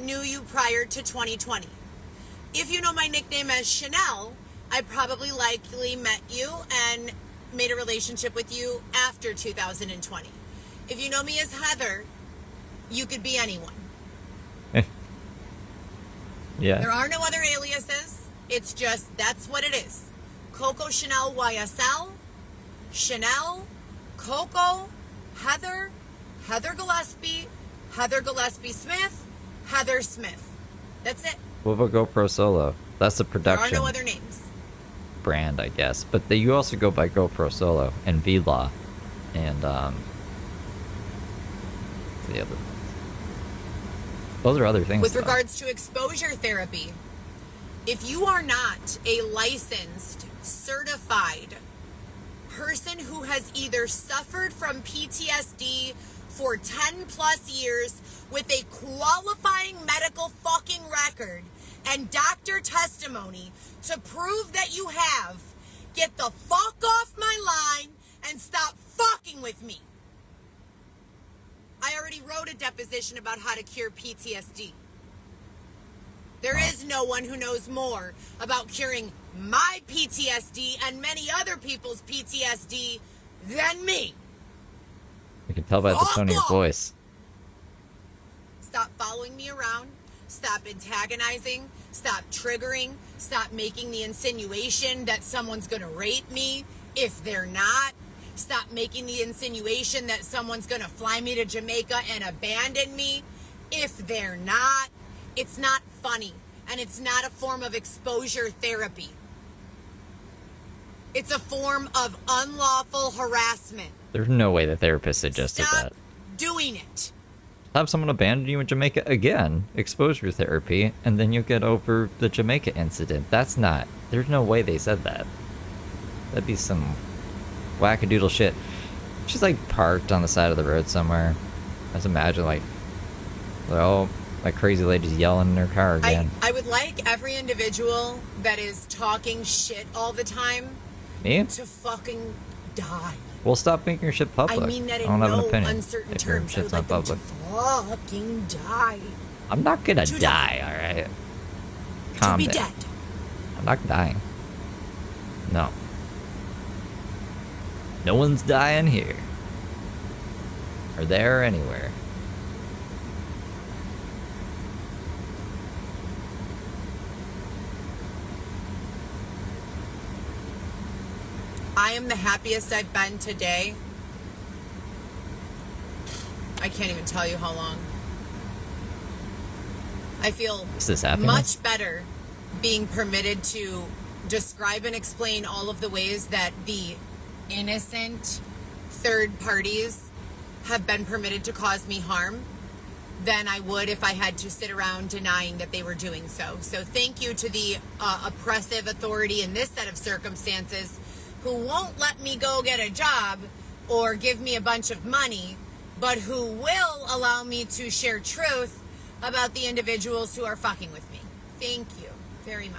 knew you prior to 2020. If you know my nickname as Chanel, I probably likely met you and made a relationship with you after 2020. If you know me as Heather, you could be anyone. Yeah. There are no other aliases. It's just, that's what it is. Coco Chanel YSL, Chanel, Coco, Heather, Heather Gillespie, Heather Gillespie Smith, Heather Smith. That's it. What about GoPro Solo? That's the production. There are no other names. brand, I guess. But you also go by GoPro Solo and V-Law. And, the other ones. Those are other things. With regards to exposure therapy, if you are not a licensed, certified person who has either suffered from PTSD for 10 plus years with a qualifying medical fucking record and doctor testimony to prove that you have, get the fuck off my line and stop fucking with me. I already wrote a deposition about how to cure PTSD. There is no one who knows more about curing my PTSD and many other people's PTSD than me. You can tell by the tone of your voice. Stop following me around. Stop antagonizing. Stop triggering. Stop making the insinuation that someone's going to rape me if they're not. Stop making the insinuation that someone's going to fly me to Jamaica and abandon me if they're not. It's not funny, and it's not a form of exposure therapy. It's a form of unlawful harassment. There's no way the therapist suggested that. Stop doing it. Have someone abandon you in Jamaica again, exposure therapy, and then you'll get over the Jamaica incident. That's not... There's no way they said that. That'd be some wackadoodle shit. She's like parked on the side of the road somewhere. Just imagine like crazy lady's yelling in her car again. I would like every individual that is talking shit all the time Me? to fucking die. Well, stop making your shit public. I mean that I in don't have an no opinion uncertain if your terms. I would shit's like not them public. to fucking die. I'm not gonna To die, alright? Calm to be down. dead. I'm not dying. No. No one's dying here. Or there or anywhere. I am the happiest I've been today. I can't even tell you how long. I feel Is this happening? much better being permitted to describe and explain all of the ways that the innocent third parties have been permitted to cause me harm than I would if I had to sit around denying that they were doing so. So thank you to the oppressive authority in this set of circumstances who won't let me go get a job or give me a bunch of money, but who will allow me to share truth about the individuals who are fucking with me. Thank you very much.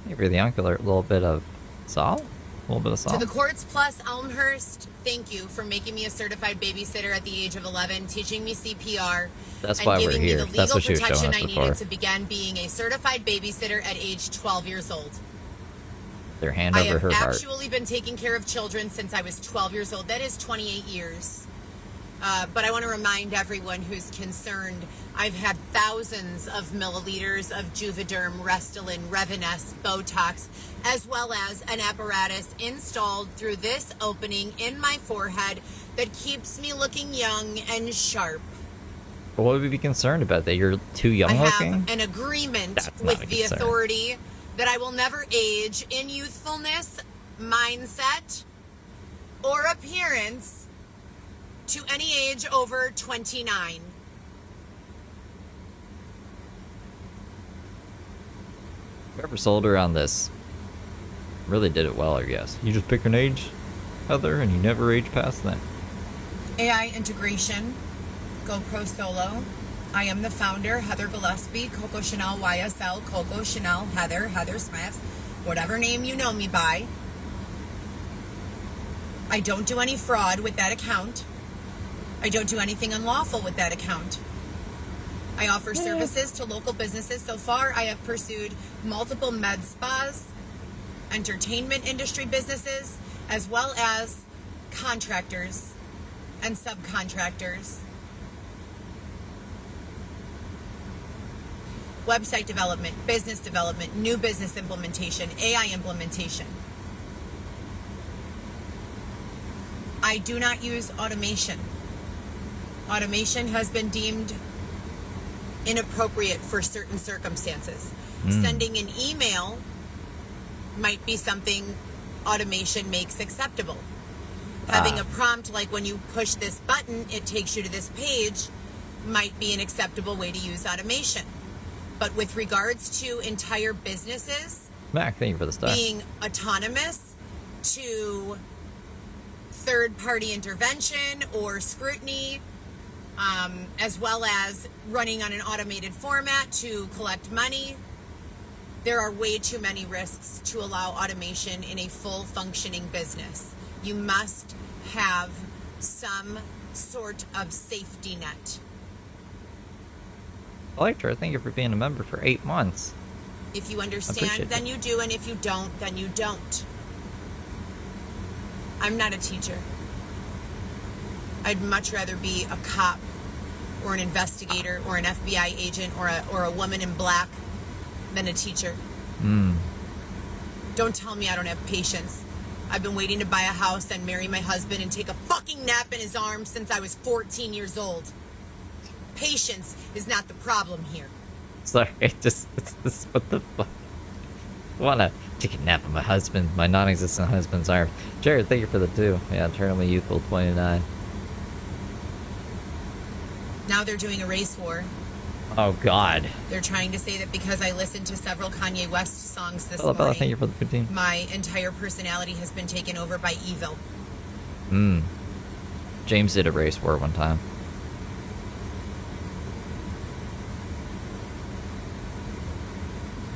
Maybe the uncle, a little bit of salt? A little bit of salt? To the Courts Plus Elmhurst, thank you for making me a certified babysitter at the age of 11, teaching me CPR, That's why and we're giving me here. the That's legal what she was showing protection us I before. needed to begin being a certified babysitter at age 12 years old. Their hand I over have her heart. actually been taking care of children since I was 12 years old. That is 28 years. But I want to remind everyone who's concerned, I've had thousands of milliliters of Juvederm, Restylane, Reviness, Botox, as well as an apparatus installed through this opening in my forehead that keeps me looking young and sharp. But what would we be concerned about? That you're too young I looking? have an agreement That's not with a the concern. authority that I will never age in youthfulness, mindset, or appearance to any age over 29. Whoever sold her on this really did it well, I guess. You just pick an age, Heather, and you never age past that. AI integration, GoPro Solo. I am the founder, Heather Gillespie, Coco Chanel YSL, Coco Chanel Heather, Heather Smith, whatever name you know me by. I don't do any fraud with that account. I don't do anything unlawful with that account. I offer services to local businesses. So far, I have pursued multiple med spas, entertainment industry businesses, as well as contractors and subcontractors. Website development, business development, new business implementation, AI implementation. I do not use automation. Automation has been deemed inappropriate for certain circumstances. Sending an email might be something automation makes acceptable. Having a prompt like when you push this button, it takes you to this page might be an acceptable way to use automation. But with regards to entire businesses Mac, thank you for the star. being autonomous to third-party intervention or scrutiny, as well as running on an automated format to collect money, there are way too many risks to allow automation in a full functioning business. You must have some sort of safety net. Electra, thank you for being a member for 8 months. If you understand, then you do, and if you don't, then you don't. I'm not a teacher. I'd much rather be a cop or an investigator or an FBI agent or a woman in black than a teacher. Don't tell me I don't have patience. I've been waiting to buy a house and marry my husband and take a fucking nap in his arms since I was 14 years old. Patience is not the problem here. Sorry, it's what the fuck? I wanna take a nap with my husband, my non-existent husband's arm. Jared, thank you for the 2. Yeah, eternally youthful 29. Now they're doing a race war. Oh God. They're trying to say that because I listened to several Kanye West songs this Bella, morning, thank you for the 15. my entire personality has been taken over by evil. James did a race war one time.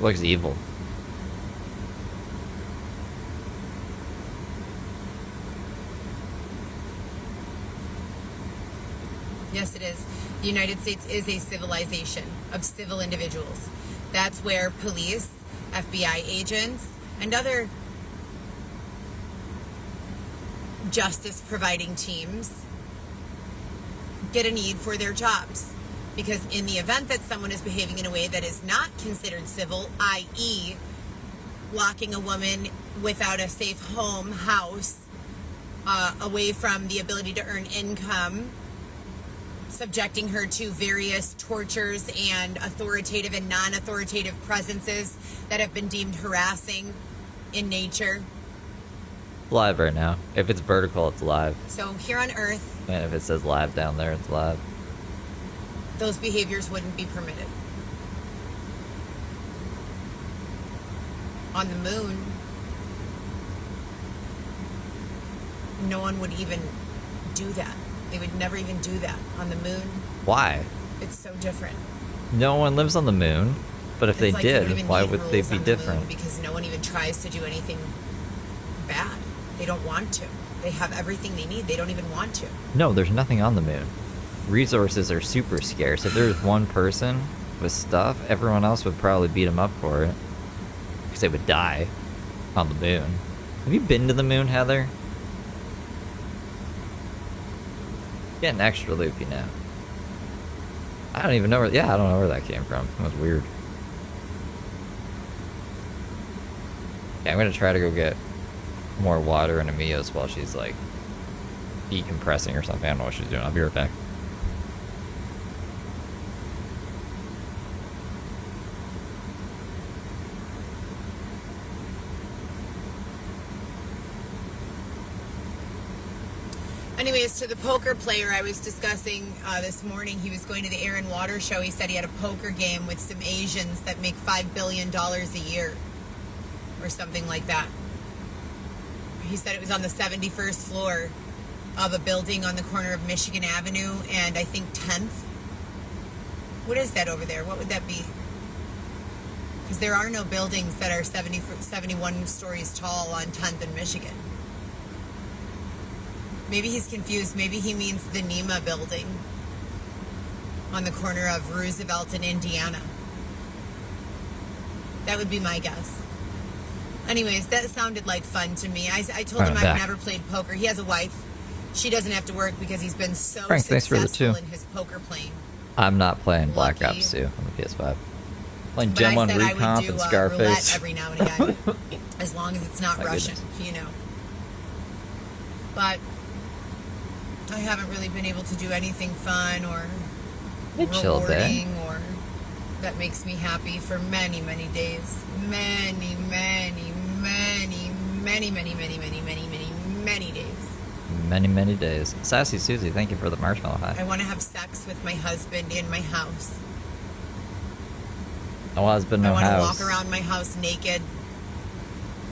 Looks evil. Yes, it is. The United States is a civilization of civil individuals. That's where police, FBI agents, and other justice-providing teams get a need for their jobs. Because in the event that someone is behaving in a way that is not considered civil, i.e. locking a woman without a safe home, house, away from the ability to earn income, subjecting her to various tortures and authoritative and non-authoritative presences that have been deemed harassing in nature. Live right now. If it's vertical, it's live. So here on Earth, And if it says live down there, it's live. those behaviors wouldn't be permitted. On the moon, no one would even do that. They would never even do that. On the moon, Why? it's so different. No one lives on the moon, but if It's they like you don't did, even why need would they rules be on the moon different? because no one even tries to do anything bad. They don't want to. They have everything they need. They don't even want to. No, there's nothing on the moon. Resources are super scarce. If there's one person with stuff, everyone else would probably beat them up for it. Because they would die on the moon. Have you been to the moon, Heather? Getting extra loopy now. I don't even know where... Yeah, I don't know where that came from. That was weird. Yeah, I'm gonna try to go get more water in Amia's while she's, like, decompressing or something. I don't know what she's doing. I'll be right back. Anyways, to the poker player I was discussing this morning, he was going to the Air and Water show. He said he had a poker game with some Asians that make $5 billion a year or something like that. He said it was on the 71st floor of a building on the corner of Michigan Avenue and I think 10th. What is that over there? What would that be? Because there are no buildings that are 71 stories tall on 10th in Michigan. Maybe he's confused. Maybe he means the NEMA building on the corner of Roosevelt and Indiana. That would be my guess. Anyways, that sounded like fun to me. I told him I've never played poker. He has a wife. She doesn't have to work because he's been so Frank, thanks for the successful 2. in his poker playing. I'm not playing Black Lucky. Ops 2 on the PS5. Playing But Gem I 1 said I Recomp would do and roulette Scarface. every now and again, as long as it's not My Russian, goodness. you know. But I haven't really been able to do anything fun or A chill day. rewarding or that makes me happy for many, many days. Many, many, many, many, many, many, many, many, many, many days. Many, many days. Sassy Susie, thank you for the marshmallow high. I want to have sex with my husband in my house. No husband, no house. I want to walk around my house naked,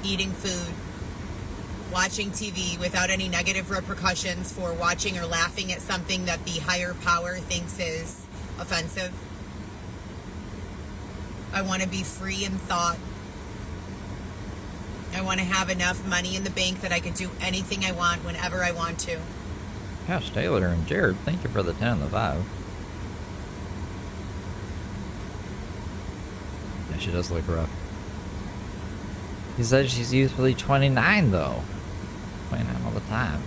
eating food, watching TV without any negative repercussions for watching or laughing at something that the higher power thinks is offensive. I want to be free in thought. I want to have enough money in the bank that I could do anything I want whenever I want to. Gosh, Taylor and Jared, thank you for the 10 and the 5. Yeah, she does look rough. He said she's usually 29, though. 29 all the time.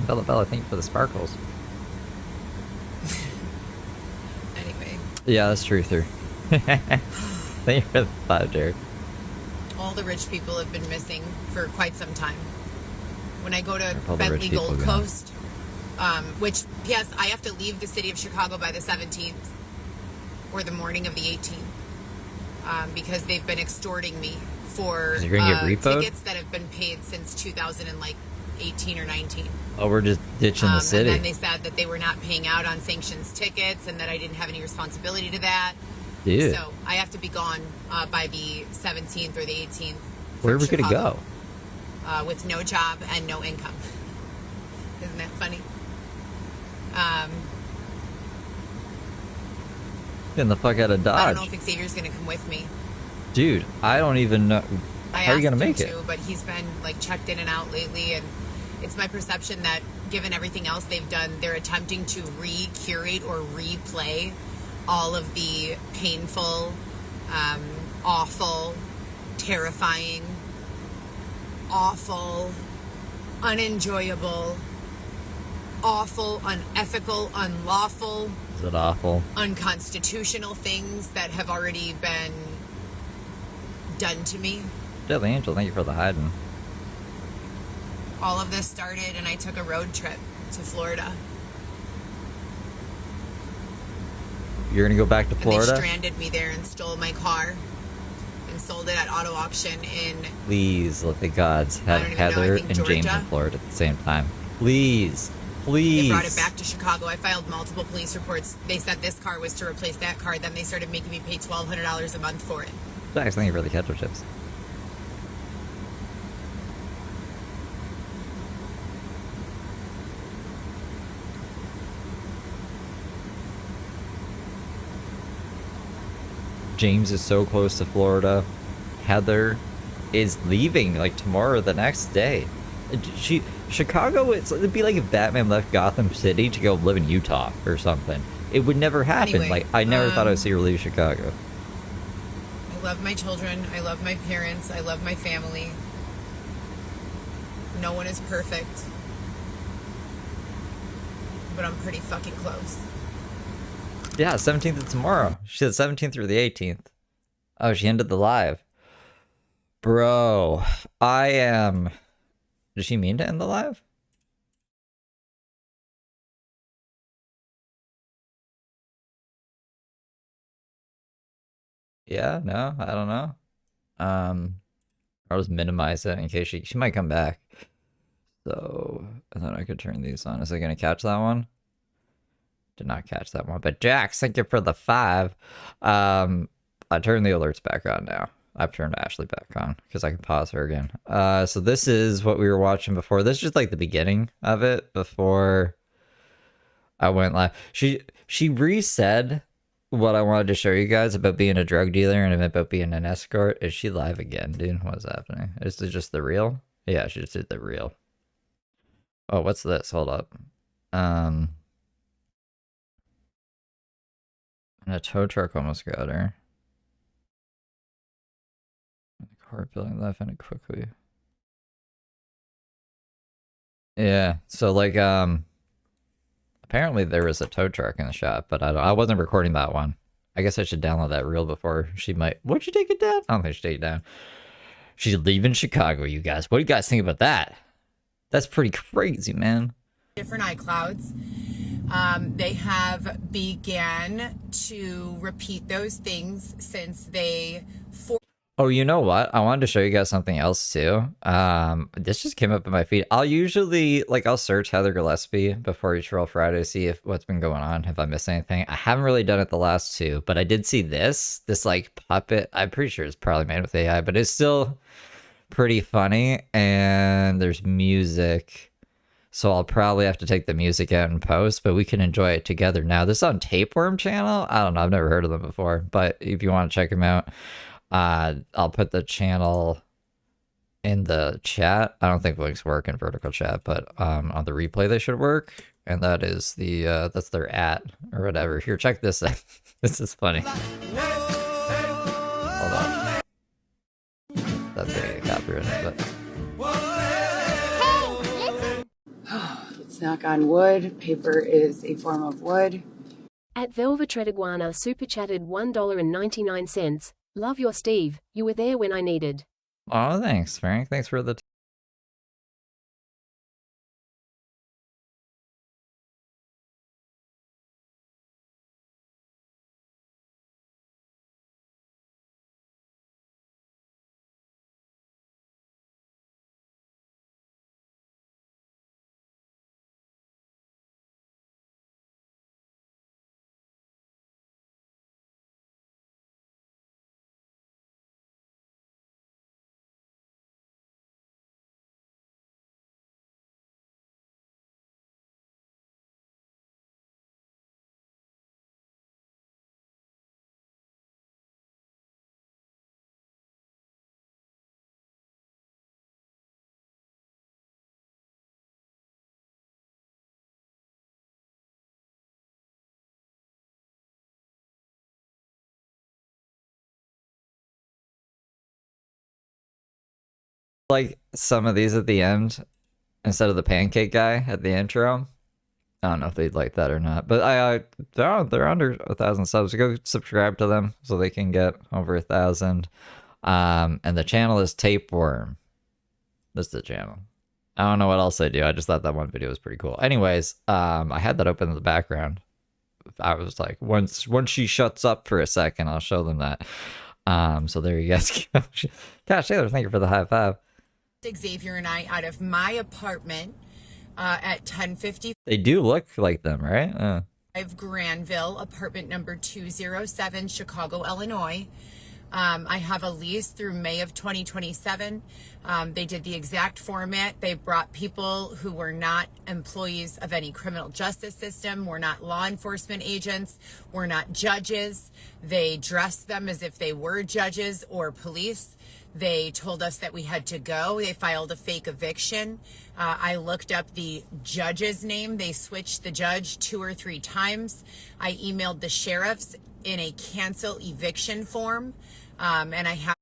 Bella, thank you for the sparkles. Anyway. Yeah, that's true, through. Thank you for the 5, Jared. All the rich people have been missing for quite some time. When I go to Bentley Gold Coast, which, yes, I have to leave the city of Chicago by the 17th or the morning of the 18th because they've been extorting me for tickets that have been paid since 2018 or 19. Oh, we're just ditching the city. And then they said that they were not paying out on sanctions tickets and that I didn't have any responsibility to that. Dude. So I have to be gone by the 17th or the 18th. Where are we going to go? With no job and no income. Isn't that funny? Getting the fuck out of Dodge. I don't know if Xavier's going to come with me. Dude, I don't even know. How are you going to make it? But he's been like checked in and out lately, and it's my perception that given everything else they've done, they're attempting to re-curate or replay all of the painful, awful, terrifying, awful, unenjoyable, awful, unethical, unlawful. Is it awful? Unconstitutional things that have already been done to me. Deadly Angel, thank you for the hiding. All of this started and I took a road trip to Florida. You're going to go back to Florida? And they stranded me there and stole my car and sold it at auto auction in... Please, let the gods have Heather and Georgia. James in Florida at the same time. Please. Please. They brought it back to Chicago. I filed multiple police reports. They said this car was to replace that car. Then they started making me pay $1,200 a month for it. Thanks, thank you for the ketchup chips. James is so close to Florida. Heather is leaving like tomorrow or the next day. Chicago, it'd be like if Batman left Gotham City to go live in Utah or something. It would never happen. Anyway, like, I never thought I'd see her leave Chicago. I love my children. I love my parents. I love my family. No one is perfect. But I'm pretty fucking close. Yeah, 17th is tomorrow. She said 17th through the 18th. Oh, she ended the live. Bro, I am... Did she mean to end the live? Yeah, no, I don't know. I'll just minimize it in case she might come back. So, and then I could turn these on. Is it going to catch that one? Did not catch that one. But Jax, thank you for the 5. I turned the alerts back on now. I've turned Ashley back on because I can pause her again. So this is what we were watching before. This is just like the beginning of it before I went live. She re-said what I wanted to show you guys about being a drug dealer and about being an escort. Is she live again, dude? What's happening? Is this just the reel? Yeah, she just did the reel. Oh, what's this? Hold up. And a tow truck almost got her. The car building left and it quickly. Yeah, so like apparently there was a tow truck in the shop, but I wasn't recording that one. I guess I should download that reel before she might. Would you take it down? I don't think she'd take it down. She's leaving Chicago, you guys. What do you guys think about that? That's pretty crazy, man. Different iClouds. They have began to repeat those things since they... Oh, you know what? I wanted to show you guys something else too. This just came up in my feed. I'll usually I'll search Heather Gillespie before each roll Friday to see if what's been going on, if I missed anything. I haven't really done it the last two, but I did see this like puppet. I'm pretty sure it's probably made with AI, but it's still pretty funny. And there's music, so I'll probably have to take the music out and post, but we can enjoy it together now. This is on Tapeworm channel. I don't know. I've never heard of them before, but if you want to check them out. I'll put the channel in the chat. I don't think links work in vertical chat, but on the replay they should work. And that is the that's their @ or whatever. Here, check this out. This is funny. Hold on. That's gonna get copyrighted, but let's knock on wood. Paper is a form of wood. At Velvetred Iguana super chatted $1.99. Love your Steve. You were there when I needed. Oh, thanks, Frank. Thanks for the. Like some of these at the end instead of the pancake guy at the intro. I don't know if they'd like that or not, but they're under 1,000 subs. Go subscribe to them so they can get over 1,000. And the channel is Tapeworm. That's the channel. I don't know what else they do. I just thought that one video was pretty cool. Anyways, I had that open in the background. I was like, once she shuts up for a second, I'll show them that. So there you guys go. Gosh, Taylor, thank you for the high five. Xavier and I out of my apartment at 1050. They do look like them, right? Granville, apartment number 207, Chicago, Illinois. I have a lease through May of 2027. They did the exact format. They brought people who were not employees of any criminal justice system, were not law enforcement agents, were not judges. They dressed them as if they were judges or police. They told us that we had to go. They filed a fake eviction. I looked up the judge's name. They switched the judge 2 or 3 times. I emailed the sheriffs in a cancel eviction form. And I have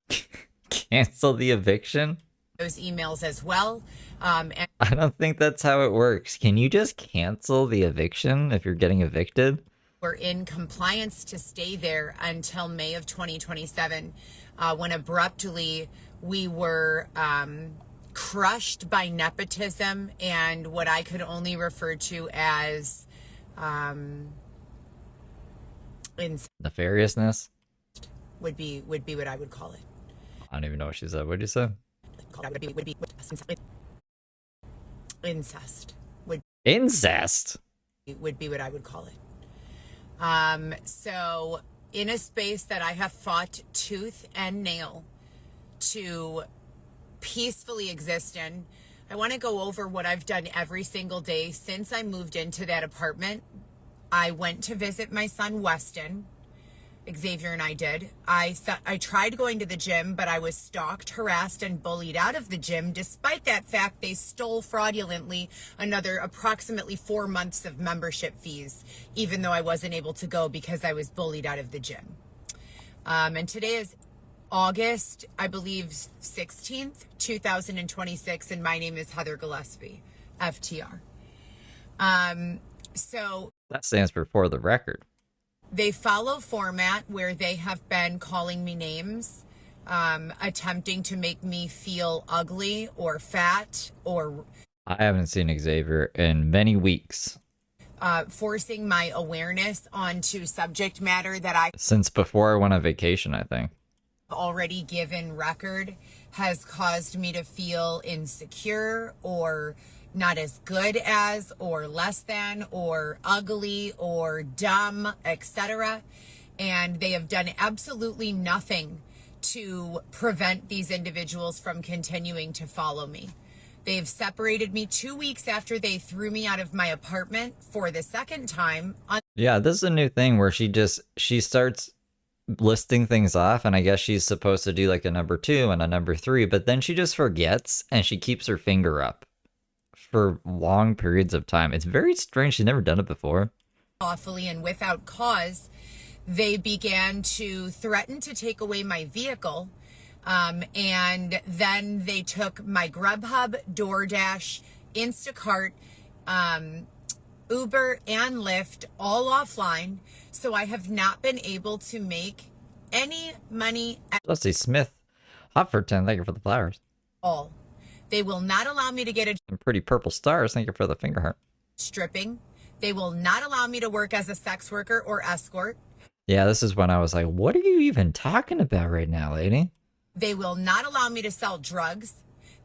cancel the eviction? Those emails as well. And I don't think that's how it works. Can you just cancel the eviction if you're getting evicted? We're in compliance to stay there until May of 2027, when abruptly we were crushed by nepotism and what I could only refer to as nefariousness would be what I would call it. I don't even know what she said. What did you say? Would be incest. Incest would be what I would call it. So in a space that I have fought tooth and nail to peacefully exist in, I want to go over what I've done every single day since I moved into that apartment. I went to visit my son, Weston. Xavier and I did. I tried going to the gym, but I was stalked, harassed, and bullied out of the gym. Despite that fact, they stole fraudulently another approximately 4 months of membership fees, even though I wasn't able to go because I was bullied out of the gym. And today is August, I believe, 16th, 2026, and my name is Heather Gillespie, FTR. So that stands for the record. They follow format where they have been calling me names, attempting to make me feel ugly or fat or... I haven't seen Xavier in many weeks. Forcing my awareness onto subject matter that I... Since before I went on vacation, I think. already given record has caused me to feel insecure or not as good as or less than or ugly or dumb, etc. And they have done absolutely nothing to prevent these individuals from continuing to follow me. They've separated me 2 weeks after they threw me out of my apartment for the second time. Yeah, this is a new thing where she starts listing things off, and I guess she's supposed to do like a number 2 and a number 3, but then she just forgets and she keeps her finger up for long periods of time. It's very strange. She's never done it before. Lawfully and without cause, they began to threaten to take away my vehicle. And then they took my Grubhub, DoorDash, Instacart, Uber, and Lyft all offline. So I have not been able to make any money at Leslie Smith, hot for 10. Thank you for the flowers. all. They will not allow me to get a And pretty purple stars. Thank you for the finger heart. stripping. They will not allow me to work as a sex worker or escort. Yeah, this is when I was like, what are you even talking about right now, lady? They will not allow me to sell drugs.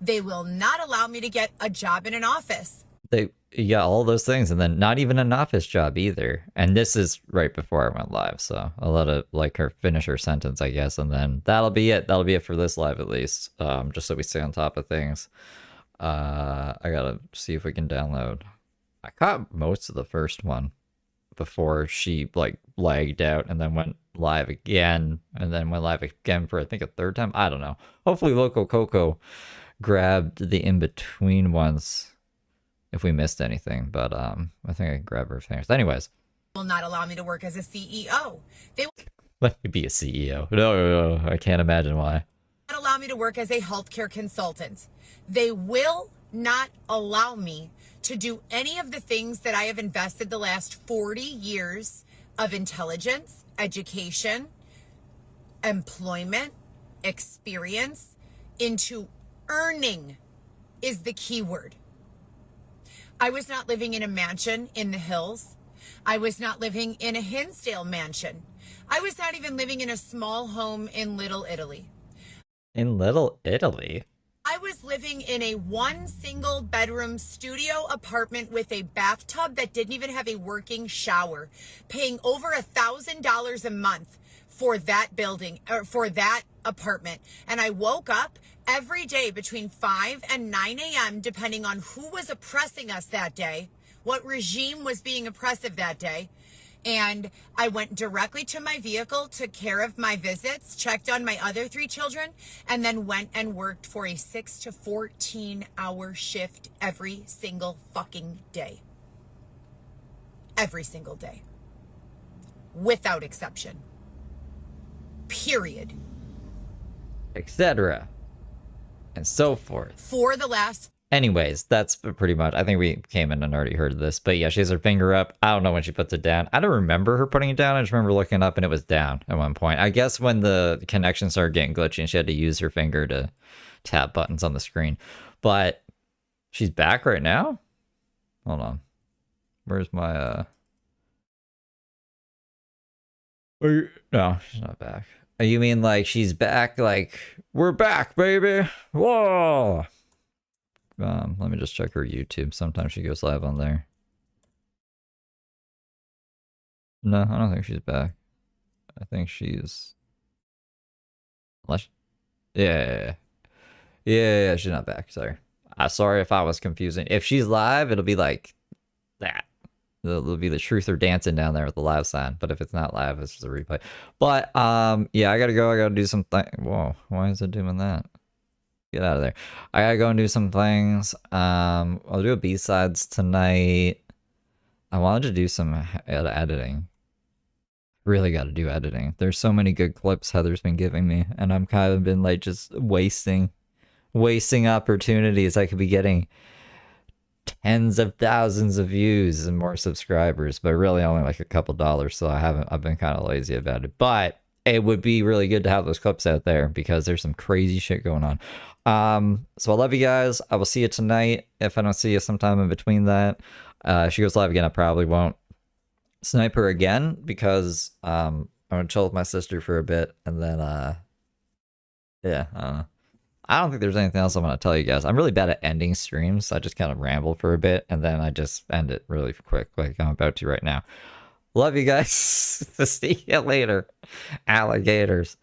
They will not allow me to get a job in an office. Yeah, all those things, and then not even an office job either. And this is right before I went live, so I'll let it like her finish her sentence, I guess, and then that'll be it. That'll be it for this live, at least. Just so we stay on top of things. I gotta see if we can download. I caught most of the first one before she like lagged out and then went live again, and then went live again for I think a third time. I don't know. Hopefully, Loco Coco grabbed the in between ones if we missed anything, but I think I can grab her fingers. Anyways, Will not allow me to work as a CEO. They will let me be a CEO. No, I can't imagine why. not allow me to work as a healthcare consultant. They will not allow me to do any of the things that I have invested the last 40 years of intelligence, education, employment, experience into. Earning is the key word. I was not living in a mansion in the hills. I was not living in a Hinsdale mansion. I was not even living in a small home in Little Italy. In Little Italy? I was living in a one single bedroom studio apartment with a bathtub that didn't even have a working shower, paying over $1,000 a month for that building or for that apartment. And I woke up every day between 5 and 9 a.m., depending on who was oppressing us that day, what regime was being oppressive that day. And I went directly to my vehicle, took care of my visits, checked on my other 3 children, and then went and worked for a 6 to 14 hour shift every single fucking day. Every single day. Without exception. Period. Etc. And so forth. For the last. Anyways, that's pretty much. I think we came in and already heard this. But yeah, she has her finger up. I don't know when she puts it down. I don't remember her putting it down. I just remember looking up and it was down at one point. I guess when the connection started getting glitchy and she had to use her finger to tap buttons on the screen. But she's back right now? Hold on. Where's my No, she's not back. You mean like she's back, like, we're back, baby. Whoa. Let me just check her YouTube. Sometimes she goes live on there. No, I don't think she's back. I think she's... Unless... Yeah, she's not back. Sorry. Sorry if I was confusing. If she's live, it'll be like that. It'll be the truth or dancing down there with the live sign. But if it's not live, it's just a replay. But, yeah, I gotta go. I gotta do something. Whoa, why is it doing that? Get out of there. I gotta go and do some things. I'll do a B-sides tonight. I wanted to do some editing. Really gotta do editing. There's so many good clips Heather's been giving me. And I'm kind of been like just wasting opportunities. I could be getting tens of thousands of views and more subscribers, but really only like a couple dollars. So I've been kind of lazy about it, but it would be really good to have those clips out there because there's some crazy shit going on. So I love you guys. I will see you tonight. If I don't see you sometime in between that, she goes live again. I probably won't snipe her again because, I'm gonna chill with my sister for a bit and then, Yeah, I don't know. I don't think there's anything else I'm going to tell you guys. I'm really bad at ending streams. I just kind of ramble for a bit, and then I just end it really quick, like I'm about to right now. Love you guys. See you later, alligators.